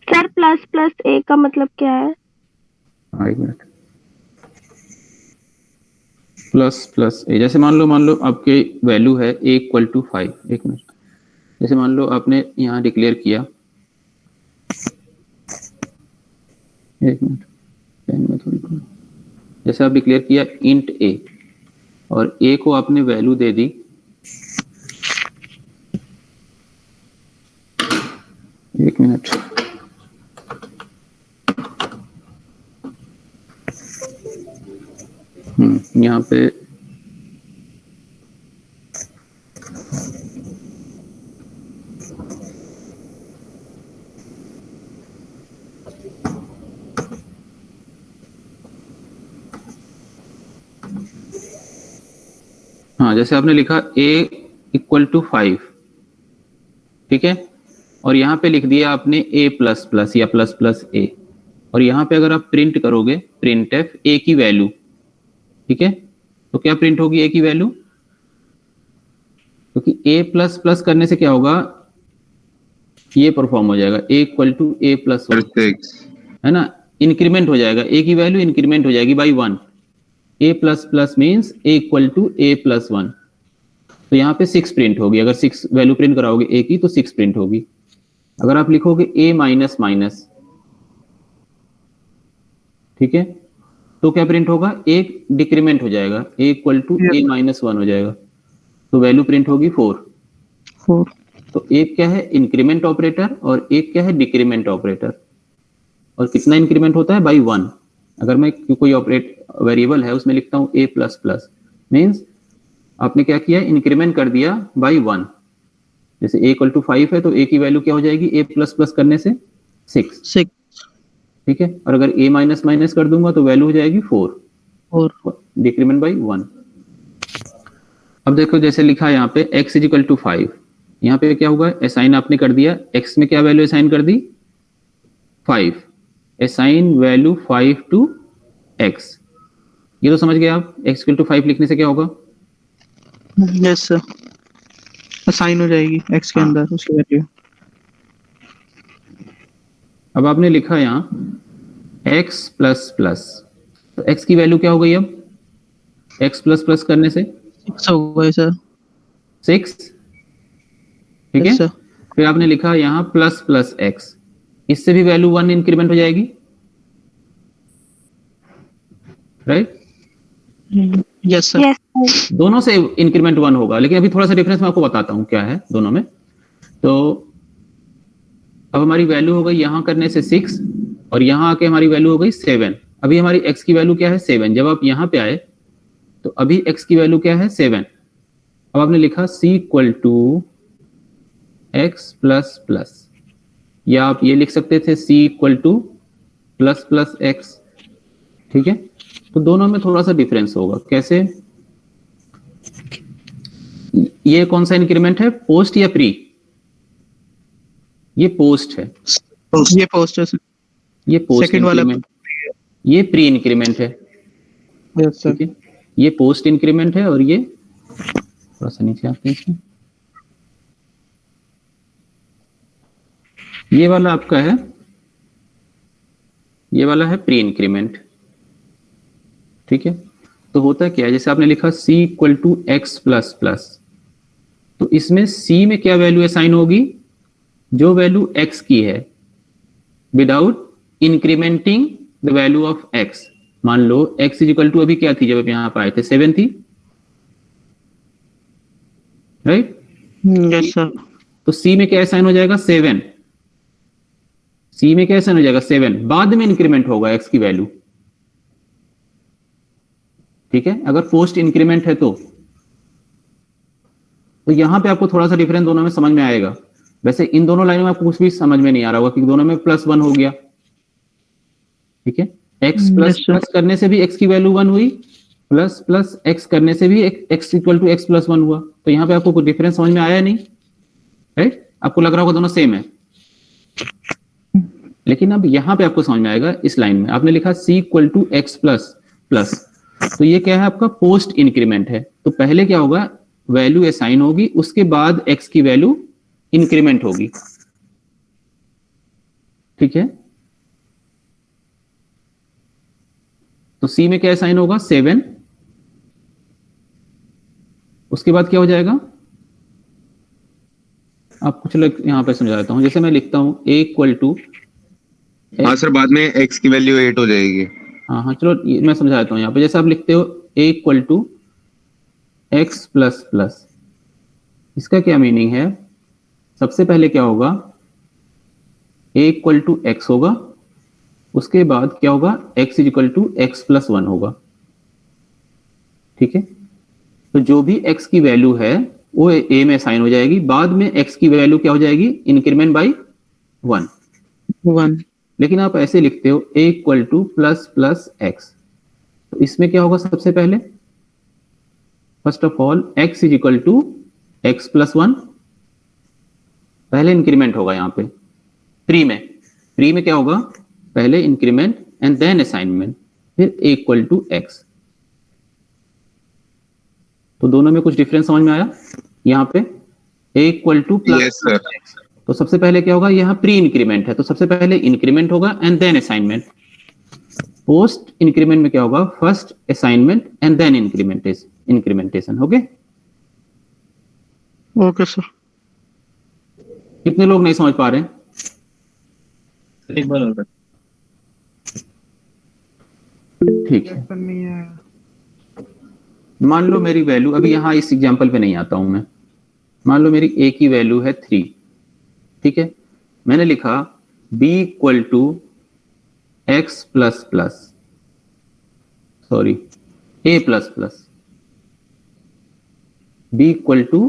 S5: सर प्लस प्लस ए का मतलब क्या है?
S1: हाँ, एक मिनट। प्लस प्लस ए, जैसे मान लो आपके वैल्यू है ए इक्वल टू 5, एक मिनट। जैसे मान लो आपने यहाँ डिक्लेयर किया, एक मिनट, पेन में थोड़ी, जैसे आप डिक्लेयर किया इंट ए, और ए को आपने वैल्यू दे दी एक मिनट। यहाँ पे हाँ, जैसे आपने लिखा a इक्वल टू 5, ठीक है, और यहाँ पे लिख दिया आपने a प्लस प्लस या प्लस प्लस a, और यहाँ पे अगर आप प्रिंट करोगे प्रिंट एफ a की वैल्यू, ठीक है, तो क्या प्रिंट होगी a की वैल्यू? क्योंकि a प्लस प्लस करने से क्या होगा, ये परफॉर्म हो जाएगा a equal to a plus 1, है ना, इंक्रीमेंट हो जाएगा, a की वैल्यू इंक्रीमेंट हो जाएगी by 1, a plus plus means a equal to a plus 1, तो यहाँ पे 6 प्रिंट होगी। अगर 6 वैल्यू प्रिंट कराओगे a की तो 6 प्रिंट होगी। अगर आप लिखोगे a माइनस माइनस, ठीक है, तो क्या प्रिंट होगा, एक डिक्रीमेंट हो जाएगा, a equal to a minus 1 हो जाएगा, तो वैल्यू प्रिंट होगी 4। तो एक क्या है इंक्रीमेंट ऑपरेटर और एक क्या है डिक्रीमेंट ऑपरेटर, और कितना इंक्रीमेंट होता है बाई 1। अगर मैं कोई ऑपरेट वेरिएबल है उसमें लिखता हूँ a प्लस प्लस, मीन्स आपने क्या किया, इंक्रीमेंट कर दिया बाई 1। जैसे a इक्वल टू 5 है तो a की वैल्यू क्या हो जाएगी, a प्लस प्लस करने से 6, ठीक है, और अगर a माइनस माइनस कर दूंगा तो वैल्यू हो जाएगी 4, डिक्रीमेंट बाई 1। अब देखो जैसे लिखा है यहाँ पे x इक्वल टू 5, यहाँ पे क्या होगा, असाइन आपने कर दिया, x में क्या वैल्यू असाइन कर दी 5, असाइन वैल्यू 5 टू x, ये तो समझ गए आप। x इक्वल टू 5 लिखने से क्या होगा,
S2: यस सर, असाइन हो जाएगी x के अंदर उसकी वैल्यू।
S1: अब आपने लिखा यहाँ x प्लस प्लस, तो x की वैल्यू क्या हो गई, अब x प्लस प्लस करने से
S2: 6 हो गए सर।
S1: 6, ठीक है,
S2: Yes, sir.
S1: फिर आपने लिखा यहाँ प्लस प्लस x, इससे भी वैल्यू 1 इंक्रीमेंट हो जाएगी, राइट?
S2: Yes sir.
S5: यस
S1: दोनों से इंक्रीमेंट 1 होगा, लेकिन अभी थोड़ा सा डिफरेंस मैं आपको बताता हूँ क्या है दोनों में। तो अब हमारी वैल्यू हो गई यहाँ करने से 6, और यहाँ आके हमारी वैल्यू हो गई 7। अभी हमारी x की वैल्यू क्या है 7, जब आप यहाँ पे आए तो अभी x की वैल्यू क्या है 7। अब आपने लिखा c equal to x plus plus, या आप ये लिख सकते थे c equal to plus plus x, ठीक है। तो दोनों में थोड़ा सा डिफरेंस होगा, कैसे, ये कौन सा इंक्रीमेंट है, पोस्ट या प्री? ये पोस्ट है,
S2: ये पोस्ट है सर।
S1: ये पोस्ट
S2: सेकंड वाला
S1: इंक्रीमेंट, ये प्री इंक्रीमेंट है,
S2: यस सर।
S1: ठीक है, ये पोस्ट इंक्रीमेंट है, और ये थोड़ा सा नीचे आते हैं इसमें, ये वाला आपका है, ये वाला है प्री इंक्रीमेंट, ठीक है। तो होता क्या है, जैसे आपने लिखा c equal to x plus plus, तो इसमें c में क्या वैल्यू असाइन होगी, जो वैल्यू x की है, without incrementing the value of x। मान लो x इज इक्वल टू अभी क्या थी जब आप यहां पर आए थे, 7 थी, राइट?
S2: Yes sir.
S1: तो c में क्या असाइन हो जाएगा 7, c में क्या असाइन हो जाएगा 7, बाद में इंक्रीमेंट होगा x की वैल्यू, ठीक है। अगर पोस्ट इंक्रीमेंट है तो यहां पे आपको थोड़ा सा डिफरेंस दोनों में समझ में आएगा। वैसे इन दोनों लाइनों में आपको कुछ भी समझ में नहीं आ रहा होगा, क्योंकि दोनों में +1 हो गया, ठीक है। x प्लस प्लस करने से भी x की वैल्यू 1 हुई, प्लस प्लस x करने से भी x equal to x plus 1 हुआ। तो यहाँ पे आपको कोई डिफरेंस समझ में आया नहीं, राइट? आपको लग रहा होगा दोनों सेम है, लेकिन अब यहाँ पे आपको समझ में आएगा। इस लाइन में आपने लिखा c equal to x plus plus, तो ये क्या है आपका पोस्ट इंक्रीमेंट है। तो पहले क्या होगा, वैल्यू असाइन होगी, उसके बाद x की वैल्यू इंक्रीमेंट होगी, ठीक है। तो c में क्या असाइन होगा 7, उसके बाद क्या हो जाएगा, आपको चलो यहां पे समझा देता हूं। जैसे मैं लिखता हूं a इक्वल टू,
S3: हाँ सर, बाद में x की वैल्यू 8 हो जाएगी।
S1: हाँ चलो मैं समझा देता हूं। यहाँ पे जैसे आप लिखते हो a equal to x plus plus, इसका क्या मीनिंग है, सबसे पहले क्या होगा, ए इक्वल टू एक्स होगा, उसके बाद क्या होगा, x equal to x plus 1 होगा। ठीक है, तो जो भी x की वैल्यू है वो a में असाइन हो जाएगी, बाद में x की वैल्यू क्या हो जाएगी, इंक्रीमेंट बाई 1।
S2: 1
S1: लेकिन आप ऐसे लिखते हो a equal to plus plus x, तो इसमें क्या होगा, सबसे पहले first of all x is equal to x plus 1, पहले इंक्रीमेंट होगा यहाँ पे प्री में क्या होगा, पहले इंक्रीमेंट एंड देन असाइनमेंट, फिर a इक्वल टू एक्स। तो दोनों में कुछ डिफरेंस समझ में आया? यहाँ पे a equal to plus
S3: Yes, sir.
S1: X, तो सबसे पहले क्या होगा, यहाँ प्री इंक्रीमेंट है तो सबसे पहले इंक्रीमेंट होगा and then assignment. Post increment में क्या होगा, first assignment and then incrementation. Okay,
S2: okay sir.
S1: कितने लोग नहीं समझ पा रहे हैं?
S6: एक बार और
S1: ठीक है, मान लो मेरी वैल्यू, अभी यहाँ इस एग्जांपल पे नहीं आता हूं मैं, मान लो मेरी a की वैल्यू है 3। ठीक है, मैंने लिखा b equal to x plus plus, sorry a plus plus, b equal to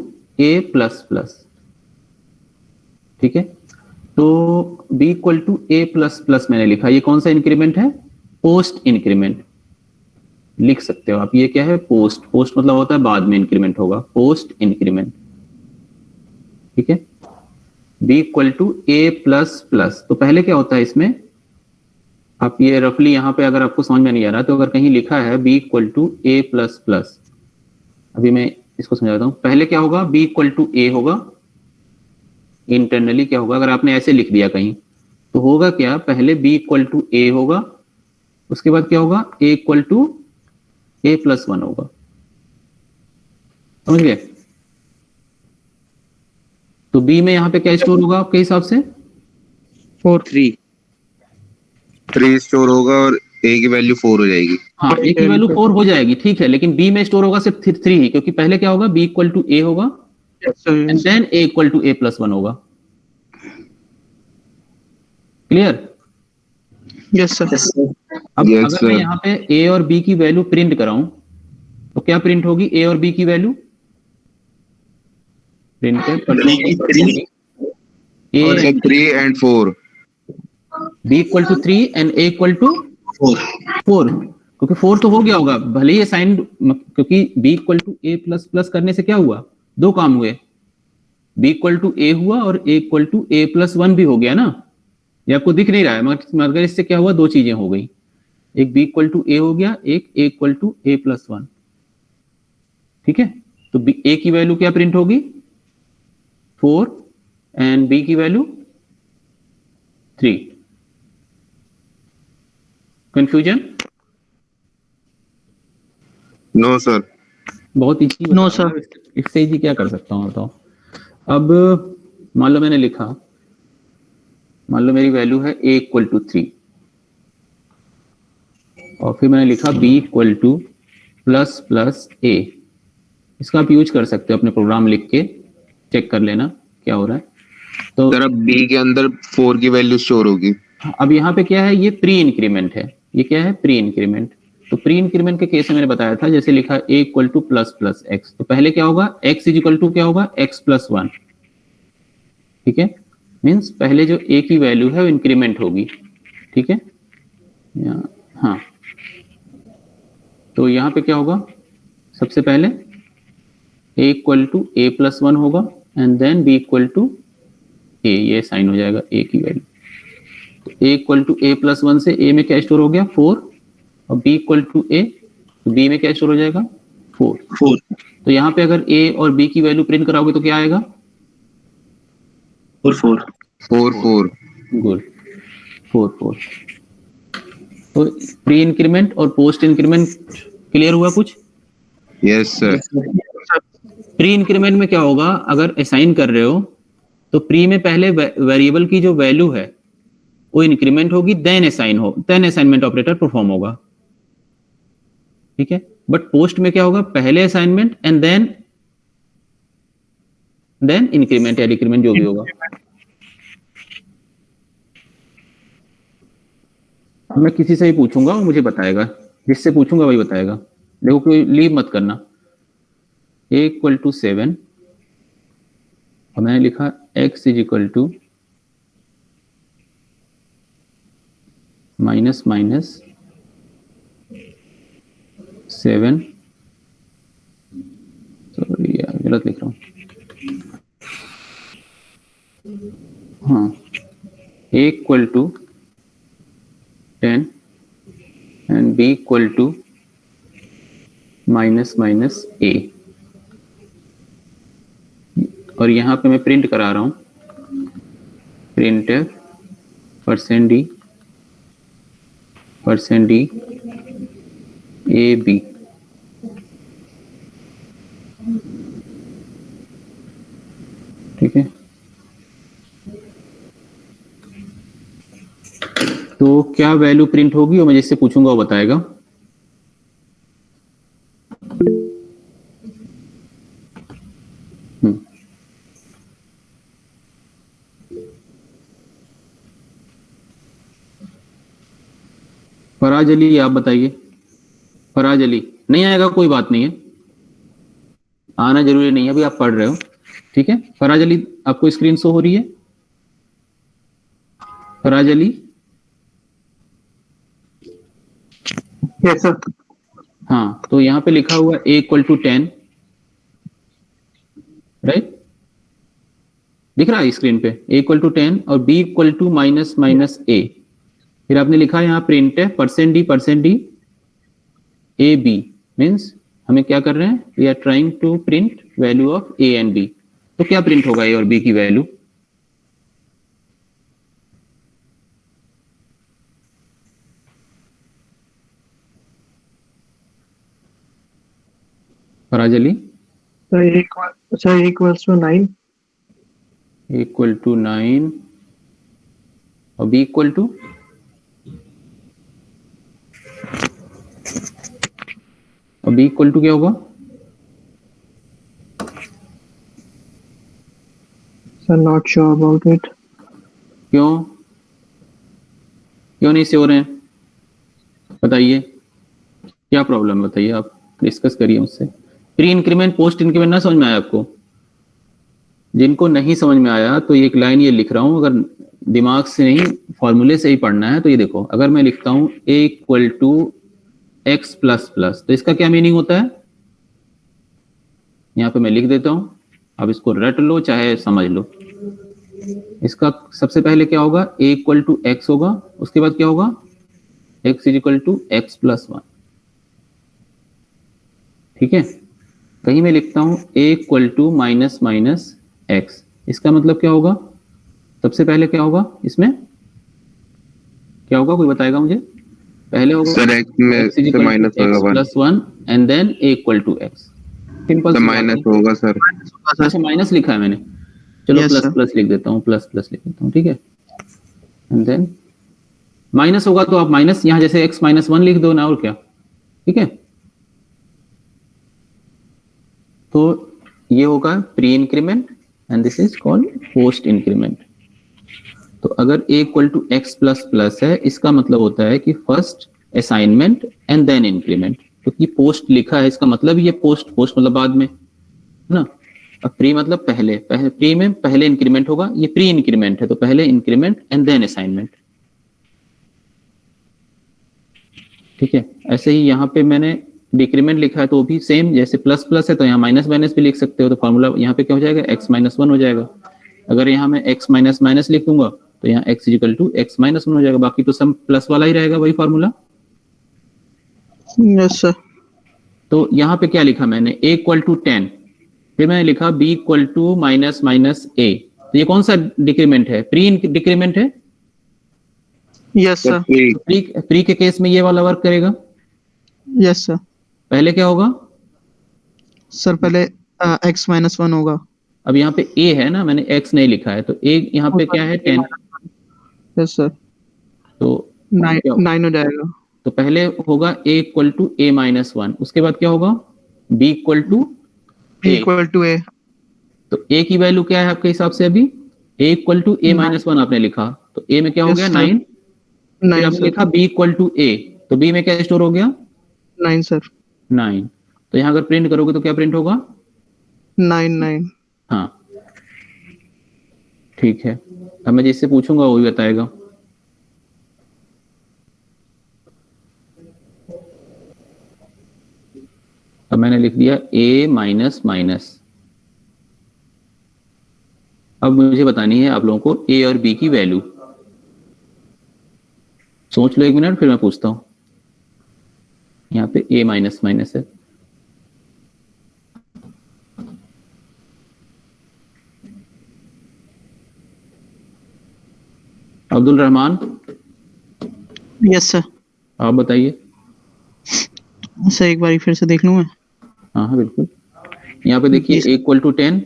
S1: a plus plus. ठीक है, तो b equal to a plus plus मैंने लिखा, ये कौन सा इंक्रीमेंट है, पोस्ट इंक्रीमेंट लिख सकते हो आप। ये क्या है, पोस्ट मतलब होता है बाद में इंक्रीमेंट होगा, पोस्ट इंक्रीमेंट। ठीक है, b equal to a plus plus, तो पहले क्या होता है इसमें, आप ये रफली यहाँ पे अगर आपको समझ में नहीं आ रहा तो अगर कहीं लिखा है b equal to a plus plus, अभी मैं इसको समझाता हूँ। पहले क्या होगा, b इक्वल टू a होगा, इंटरनली क्या होगा, अगर आपने ऐसे लिख दिया कहीं तो होगा क्या, पहले b इक्वल टू a होगा, उसके बाद क्या होगा, a equal to a plus 1 होगा। समझ गए? तो b में यहाँ पे क्या स्टोर होगा आपके हिसाब से,
S3: 3 स्टोर होगा और a की वैल्यू 4 हो जाएगी।
S1: हाँ a की वैल्यू 4 हो जाएगी, ठीक है, लेकिन b में स्टोर होगा सिर्फ 3 ही, क्योंकि पहले क्या होगा, b इक्वल टू a होगा and then a equal to a plus 1 होगा। क्लियर?
S2: Yes sir.
S1: अब
S3: Yes,
S1: अगर मैं
S3: sir.
S1: यहाँ पे a और b की वैल्यू प्रिंट कराऊं तो क्या प्रिंट होगी, a और b की वैल्यू प्रिंट कर
S3: और
S1: a
S3: 3 and 4।
S1: b equal to 3 and a equal to 4, क्योंकि 4 तो हो गया होगा भले ही साइन, क्योंकि b equal to a plus plus करने से क्या हुआ, दो काम हुए, b इक्वल टू a हुआ और a equal to a plus 1 भी हो गया ना। ये आपको दिख नहीं रहा है मगर इससे क्या हुआ, दो चीजें हो गई, एक b इक्वल टू a हो गया, एक a equal to a plus 1। ठीक है, तो a की वैल्यू क्या प्रिंट होगी, 4 एंड b की वैल्यू 3। कंफ्यूजन?
S3: No sir.
S1: बहुत इजी।
S2: No, sir.
S1: इससे इजी क्या कर सकता हूँ बताओ। अब मान लो मैंने लिखा, मान लो मेरी वैल्यू है a इक्वल टू 3 और फिर मैंने लिखा b equal to plus plus a। इसका आप यूज कर सकते हो अपने प्रोग्राम लिख के, चेक कर लेना क्या हो रहा है। तो
S3: सर अब b के अंदर 4 की वैल्यू स्टोर होगी।
S1: अब यहाँ पे क्या है, ये प्री इंक्रीमेंट है, ये क्या है, प्री इंक्रीमेंट। तो प्री इंक्रीमेंट के केस में मैंने बताया था, जैसे लिखा a equal to plus plus x, तो पहले क्या होगा, x इज इक्वल टू क्या होगा, x प्लस 1। ठीक है, मीन्स पहले जो a की वैल्यू है वो इंक्रीमेंट होगी। ठीक है, हाँ, तो यहाँ पे क्या होगा, सबसे पहले a equal to a plus 1 होगा and then b equal to a, ये साइन हो जाएगा a की वैल्यू। तो a equal to a plus 1 से a में क्या स्टोर हो गया, 4, और b इक्वल टू a, तो b में क्या स्टोर हो जाएगा, 4। तो यहाँ पे अगर a और b की वैल्यू प्रिंट कराओगे तो क्या आएगा,
S3: 4
S1: गुड, 4। तो प्री इंक्रीमेंट और पोस्ट इंक्रीमेंट क्लियर हुआ कुछ?
S3: Yes sir.
S1: प्री इंक्रीमेंट में क्या होगा, अगर असाइन कर रहे हो तो प्री में पहले वेरिएबल की जो वैल्यू है वो इंक्रीमेंट होगी, देन असाइनमेंट ऑपरेटर परफॉर्म होगा। ठीक है, बट पोस्ट में क्या होगा, पहले असाइनमेंट एंड देन इंक्रीमेंट या डिक्रीमेंट जो भी होगा। मैं किसी से भी पूछूंगा वो मुझे बताएगा, जिससे पूछूंगा वही बताएगा। देखो कोई लीव मत करना। a इक्वल टू 7 और मैंने लिखा x is equal to minus minus 7, sorry यार गलत लिख रहा हूँ। हाँ, a equal to 10 and b equal to minus minus a, और यहाँ पे मैं प्रिंट करा रहा हूँ printf %d a b। ठीक है, तो क्या वैल्यू प्रिंट होगी वो मैं जिससे पूछूंगा वो बताएगा। फराज अली, आप बताइए। फराज अली नहीं आएगा, कोई बात नहीं है, आना जरूरी नहीं है, अभी आप पढ़ रहे हो। ठीक है, फराज अली आपको स्क्रीन शो हो रही है? Faraz Ali,
S2: yes sir.
S1: हाँ, तो यहाँ पे लिखा हुआ a इक्वल टू 10, राइट, दिख रहा है स्क्रीन पे a इक्वल टू 10 और b equal to minus minus a। फिर आपने लिखा यहाँ प्रिंट है %d a b, मीन्स हमें क्या कर रहे हैं, we are trying to print value of a and b। तो क्या प्रिंट होगा a और b की value? Faraz Ali,
S2: sir equals to 9,
S1: equal to 9 और b इक्वल टू क्या होगा?
S2: Sir not sure about it.
S1: क्यों नहीं श्योर हैं? बताइए क्या प्रॉब्लम, बताइए, आप डिस्कस करिए मुझसे। प्री इंक्रीमेंट पोस्ट इंक्रीमेंट ना समझ में आया आपको? जिनको नहीं समझ में आया तो एक लाइन ये लिख रहा हूं, अगर दिमाग से नहीं फॉर्मूले से ही पढ़ना है तो ये देखो, अगर मैं लिखता हूं a equal to x plus plus, तो इसका क्या मीनिंग होता है? यहाँ पे मैं लिख देता हूं, अब इसको रट लो चाहे समझ लो। इसका सबसे पहले क्या होगा, a इक्वल टू x होगा, उसके बाद क्या होगा, x is equal to x plus 1। ठीक है, कहीं मैं लिखता हूं a equal to minus minus x, इसका मतलब क्या होगा? सबसे पहले क्या होगा, इसमें क्या होगा, कोई बताएगा मुझे? पहले होगा
S3: सर x में से माइनस होगा
S1: plus 1 and then a equal to x। Simple
S3: sir minus होगा सर।
S1: अच्छा, माइनस लिखा है मैंने, चलो
S2: Yes,
S1: प्लस
S2: sir.
S1: प्लस लिख देता हूँ, प्लस प्लस लिख देता हूँ। ठीक है, एंड देन माइनस होगा तो आप माइनस यहाँ जैसे x माइनस 1 लिख दो ना, और क्या। ठीक है, तो ये होगा pre increment and this is called post increment. तो अगर a equal to x plus plus है, इसका मतलब होता है कि first assignment and then increment. क्योंकि पोस्ट लिखा है, इसका मतलब ये पोस्ट मतलब बाद में, है ना। अब प्री मतलब पहले प्री में पहले इंक्रीमेंट होगा, ये प्री इंक्रीमेंट है तो पहले इंक्रीमेंट एंड देन असाइनमेंट। ठीक है, ऐसे ही यहाँ पे मैंने डिक्रीमेंट लिखा है तो भी सेम, जैसे प्लस प्लस है तो यहाँ माइनस माइनस भी लिख सकते हो, तो फॉर्मूला यहाँ पे क्या हो जाएगा, x माइनस 1 हो जाएगा। अगर यहाँ मैं x माइनस माइनस लिख दूंगा तो यहाँ x equal to x minus 1 हो जाएगा, बाकी तो सब प्लस वाला ही रहेगा, वही फॉर्मूला।
S2: Yes sir.
S1: तो यहाँ पे क्या लिखा मैंने, a इक्वल टू 10, फिर मैंने लिखा b equal to minus minus a। तो ये कौन सा डिक्रीमेंट है, प्री डिक्रीमेंट है।
S2: Yes sir.
S1: प्री के केस में ये वाला वर्क करेगा।
S2: Yes sir.
S1: पहले क्या होगा
S2: सर, पहले x माइनस 1 होगा।
S1: अब यहाँ पे a है ना, मैंने x नहीं लिखा है, तो a यहाँ पे क्या है 10।
S2: यस सर,
S1: तो
S2: 9 हो जाएगा।
S1: तो पहले होगा a equal to a minus 1, उसके बाद क्या होगा b equal to
S2: b equal to a।
S1: तो a की वैल्यू क्या है आपके हिसाब से अभी, a equal to a minus 1 आपने लिखा, तो a में क्या हो
S2: Yes,
S1: गया
S2: sir.
S1: 9, फिर
S2: 9
S1: आपने
S2: सर,
S1: लिखा b इक्वल टू a, तो b में क्या स्टोर हो गया?
S2: 9 सर,
S1: 9। तो यहाँ अगर प्रिंट करोगे तो क्या प्रिंट होगा?
S2: 9 9।
S1: हाँ ठीक है, अब मैं जिससे पूछूंगा वो भी बताएगा। अब मैंने लिख दिया a माइनस माइनस। अब मुझे बतानी है आप लोगों को a और b की वैल्यू। सोच लो 1 मिनट, फिर मैं पूछता हूं। यहाँ पे a माइनस माइनस है, अब्दुल रहमान
S2: यस सर।
S1: आप बताइए।
S2: सर एक बार फिर से देख लूँ मैं।
S1: हाँ हाँ बिल्कुल, यहाँ पे देखिए a equal to 10,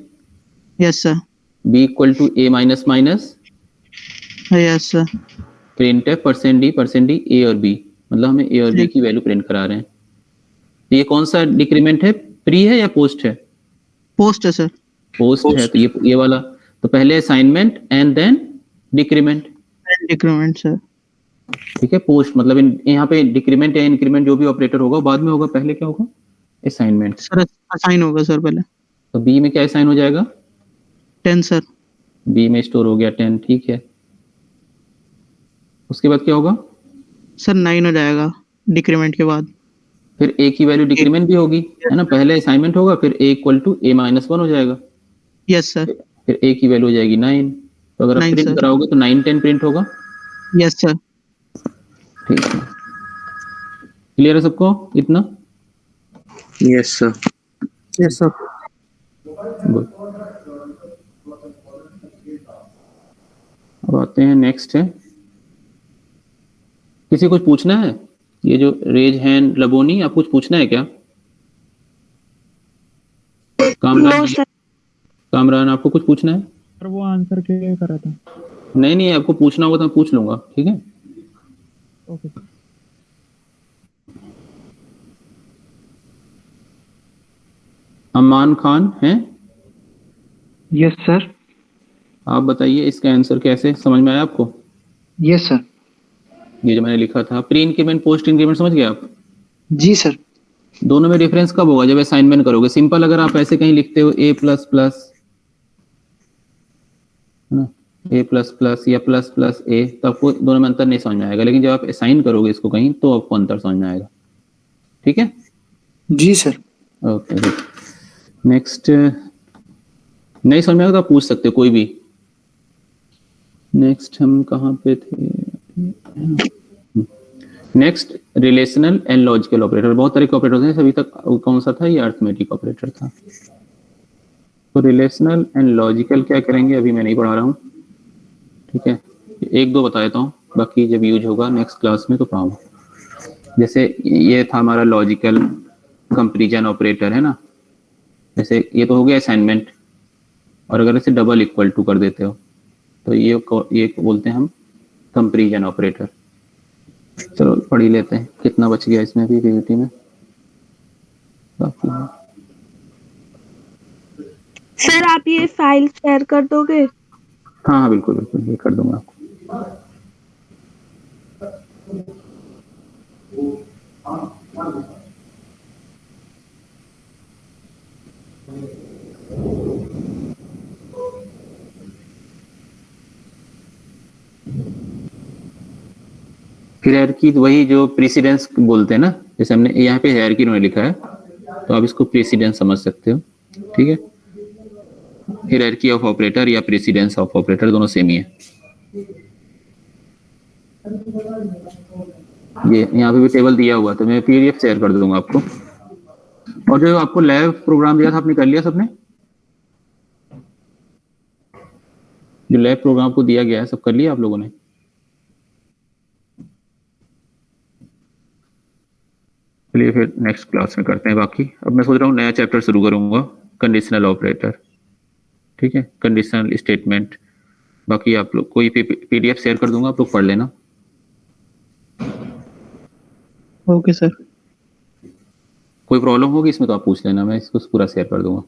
S2: yes sir,
S1: b equal to a minus minus,
S2: yes sir,
S1: print है परसेंट डी a और b, मतलब हमें a और b की वैल्यू प्रिंट करा रहे हैं। तो ये कौन सा डिक्रीमेंट है, प्री है या पोस्ट है?
S2: पोस्ट है सर।
S1: पोस्ट है, तो ये वाला। तो पहले assignment and then decrement,
S2: decrement sir.
S1: ठीक है। पोस्ट मतलब यहाँ पे डिक्रीमेंट या इंक्रीमेंट जो भी ऑपरेटर होगा बाद में होगा, पहले क्या होगा? असाइनमेंट।
S2: सर असाइन होगा सर पहले।
S1: तो बी में क्या असाइन हो जाएगा?
S2: 10 सर।
S1: बी में स्टोर हो गया 10, ठीक है। उसके बाद क्या होगा?
S2: सर 9 हो जाएगा डिक्रीमेंट के बाद।
S1: फिर a की वैल्यू डिक्रीमेंट भी होगी, है ना। पहले असाइनमेंट होगा, फिर a equal to a minus 1 हो जाएगा।
S2: Yes sir.
S1: फिर a की वैल्यू हो जाएगी 9। तो अगर आप
S2: 9
S1: प्रिंट
S2: सर।
S1: कराओगे तो 9 10 प्रिंट होगा,
S2: यस सर।
S1: ठीक है। क्लियर है सबको इतना?
S3: Yes sir.
S2: Yes sir.
S1: Good. अब आते हैं नेक्स्ट है। किसी कुछ पूछना है? ये जो रेज हैंड लबोनी, आप कुछ पूछना है क्या?
S5: No sir.
S1: कामरान आपको कुछ पूछना है?
S7: सर वो आंसर क्लियर कर रहा था।
S1: नहीं नहीं, आपको पूछना होगा तो मैं पूछ लूंगा, ठीक है।
S7: ओके।
S1: अमान खान हैं?
S8: Yes sir.
S1: आप बताइए इसका आंसर कैसे, समझ में आया आपको?
S8: Yes sir.
S1: ये जो मैंने लिखा था प्री इंक्रीमेंट पोस्ट इंक्रीमेंट, समझ गए आप?
S8: जी सर।
S1: दोनों में डिफरेंस कब होगा? जब असाइनमेंट करोगे। सिंपल अगर आप ऐसे कहीं लिखते हो a प्लस प्लस, है ना, a प्लस प्लस या प्लस प्लस a, तो आपको दोनों में अंतर नहीं समझ में आएगा। लेकिन जब आप असाइन करोगे इसको कहीं तो आपको अंतर समझ में आएगा, ठीक है।
S8: जी सर।
S1: Okay next. नहीं समझ में आएगा तो आप पूछ सकते हो कोई भी। नेक्स्ट हम कहाँ पे थे? Next relational and logical operator. बहुत तरह के ऑपरेटर हैं, अभी तक कौन सा था? ये अर्थमेटिक ऑपरेटर था। तो रिलेशनल एंड लॉजिकल क्या करेंगे अभी मैं नहीं पढ़ा रहा हूँ, ठीक है। एक दो बता देता हूँ, बाकी जब यूज होगा नेक्स्ट क्लास में तो पढ़ाऊंगा। जैसे ये था हमारा लॉजिकल कंपैरिजन ऑपरेटर, है ना। जैसे ये तो हो गया असाइनमेंट, और अगर इसे डबल इक्वल टू कर देते हो तो ये बोलते हैं हम कंपैरिजन ऑपरेटर। चलो पढ़ ही लेते हैं, कितना बच गया इसमें भी पीवीटी में।
S5: सर आप ये फाइल शेयर कर दोगे?
S1: हाँ हाँ बिल्कुल बिल्कुल, ये कर दूंगा आपको। हायरार्की वही जो प्रेसिडेंस बोलते हैं ना, जैसे हमने यहाँ पे हायरार्की उन्होंने लिखा है तो आप इसको प्रेसिडेंस समझ सकते हो, ठीक है। हायरार्की ऑफ ऑपरेटर या प्रेसिडेंस ऑफ ऑपरेटर दोनों सेम ही है। ये यहाँ पे भी टेबल दिया हुआ, तो मैं पीडीएफ शेयर कर दूंगा आपको। और जो आपको लैब प्रोग्राम दिया था आपने कर लिया सबने? जो लैब प्रोग्राम को दिया गया है सब कर लिया आप लोगों ने? चलिए फिर नेक्स्ट क्लास में करते हैं बाकी। अब मैं सोच रहा हूँ नया चैप्टर शुरू करूंगा, कंडीशनल ऑपरेटर, ठीक है, कंडीशनल स्टेटमेंट। बाकी आप लोग कोई पीडीएफ शेयर कर दूंगा, आप लोग पढ़ लेना।
S2: Okay sir.
S1: कोई प्रॉब्लम होगी इसमें तो आप पूछ लेना, मैं इसको पूरा शेयर कर दूंगा।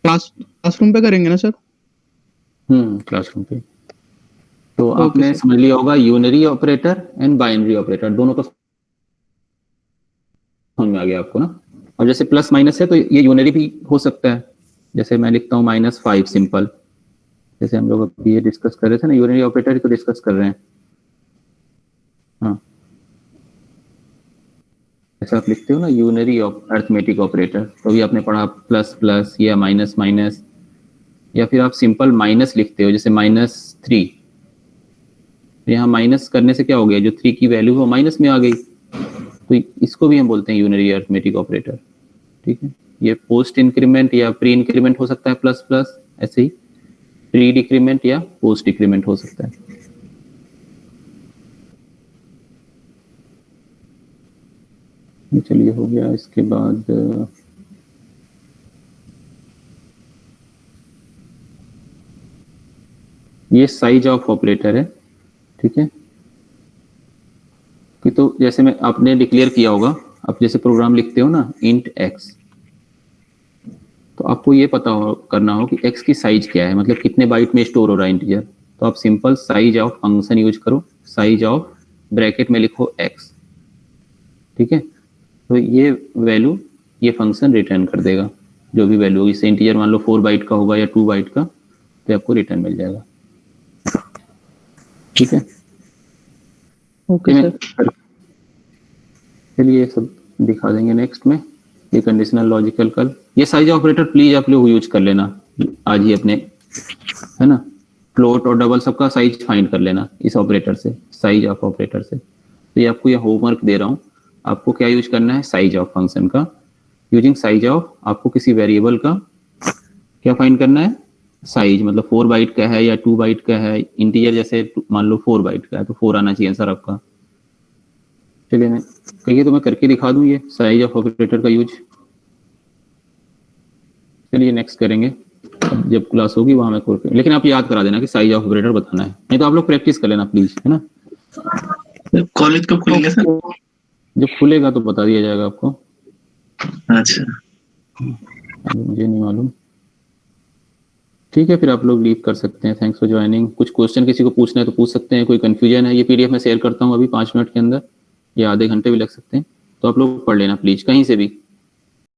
S2: क्लासरूम पे करेंगे ना सर?
S1: क्लासरूम पे।
S2: Okay,
S1: आपने
S2: sir.
S1: समझ लिया होगा unary operator and binary operator, दोनों तो समझ में आ गया आपको ना। और जैसे प्लस माइनस है तो ये यूनरी भी हो सकता है, जैसे मैं लिखता हूँ -5 सिंपल, जैसे हम लोग अभी ये डिस्कस कर रहे थे ना, यूनरी ऑपरेटर को डिस्कस कर रहे हैं। हाँ, ऐसा आप लिखते हो ना यूनरी अरिथमेटिक ऑपरेटर, तो भी आपने पढ़ा प्लस प्लस या माइनस माइनस, या फिर आप सिंपल माइनस लिखते हो जैसे -3, यहाँ माइनस करने से क्या हो गया, जो 3 की वैल्यू वो माइनस में आ गई, तो इसको भी हम बोलते हैं यूनरी अरिथमेटिक ऑपरेटर। ठीक है, ये पोस्ट इंक्रीमेंट या प्री इंक्रीमेंट हो सकता है प्लस प्लस, ऐसे ही प्री डिक्रीमेंट या पोस्ट डिक्रीमेंट हो सकता है। चलिए हो गया। इसके बाद ये साइज ऑफ ऑपरेटर है। ठीक है, कि तो जैसे मैं आपने डिक्लेयर किया होगा, आप जैसे प्रोग्राम लिखते हो ना इंट x, तो आपको ये पता हो करना हो कि x की साइज क्या है, मतलब कितने बाइट में स्टोर हो रहा है इंटीजर, तो आप simple size of function use करो, साइज ऑफ ब्रैकेट में लिखो x। ठीक है, तो ये वैल्यू ये फंक्शन रिटर्न कर देगा, जो भी वैल्यू होगी, इसे इंटीजर मान लो 4 बाइट का होगा या 2 बाइट का, तो आपको रिटर्न मिल जाएगा। ठीक है,
S2: ओके सर।
S1: चलिए सब दिखा देंगे नेक्स्ट में। ये कंडीशनल लॉजिकल कल, ये साइज ऑपरेटर प्लीज आप लोग यूज कर लेना आज ही अपने, है ना, फ्लोट और डबल सबका साइज फाइंड कर लेना इस ऑपरेटर से, साइज ऑफ ऑपरेटर से। तो ये आपको ये होमवर्क दे रहा हूँ, आपको क्या यूज करना है, साइज ऑफ फंक्शन का, यूजिंग साइज ऑफ आपको किसी वेरिएबल का क्या फाइंड करना है, साइज, मतलब 4 बाइट का है या 2 बाइट का है, इंटीजर जैसे मान लो 4 बाइट का है तो 4 आना चाहिए आंसर आपका। चलिए मैं कहिए तो मैं करके दिखा दूं ये साइज ऑफ ऑपरेटर का यूज। चलिए नेक्स्ट करेंगे, अब जब क्लास होगी वहां मैं करके, लेकिन आप याद करा देना कि साइज ऑफ ऑपरेटर बताना है, नहीं तो आप लोग प्रैक्टिस कर लेना प्लीज, है ना।
S6: कॉलेज कब खुलेंगे सर?
S1: जब खुलेगा तो बता दिया जाएगा आपको।
S6: अच्छा,
S1: अभी मुझे नहीं मालूम। ठीक है, फिर आप लोग लीव कर सकते हैं। Thanks for joining. कुछ क्वेश्चन किसी को पूछना है तो पूछ सकते हैं, कोई कंफ्यूजन है, ये पीडीएफ में शेयर करता हूँ अभी 5 मिनट के अंदर, या आधे घंटे भी लग सकते हैं, तो आप लोग पढ़ लेना प्लीज कहीं से भी।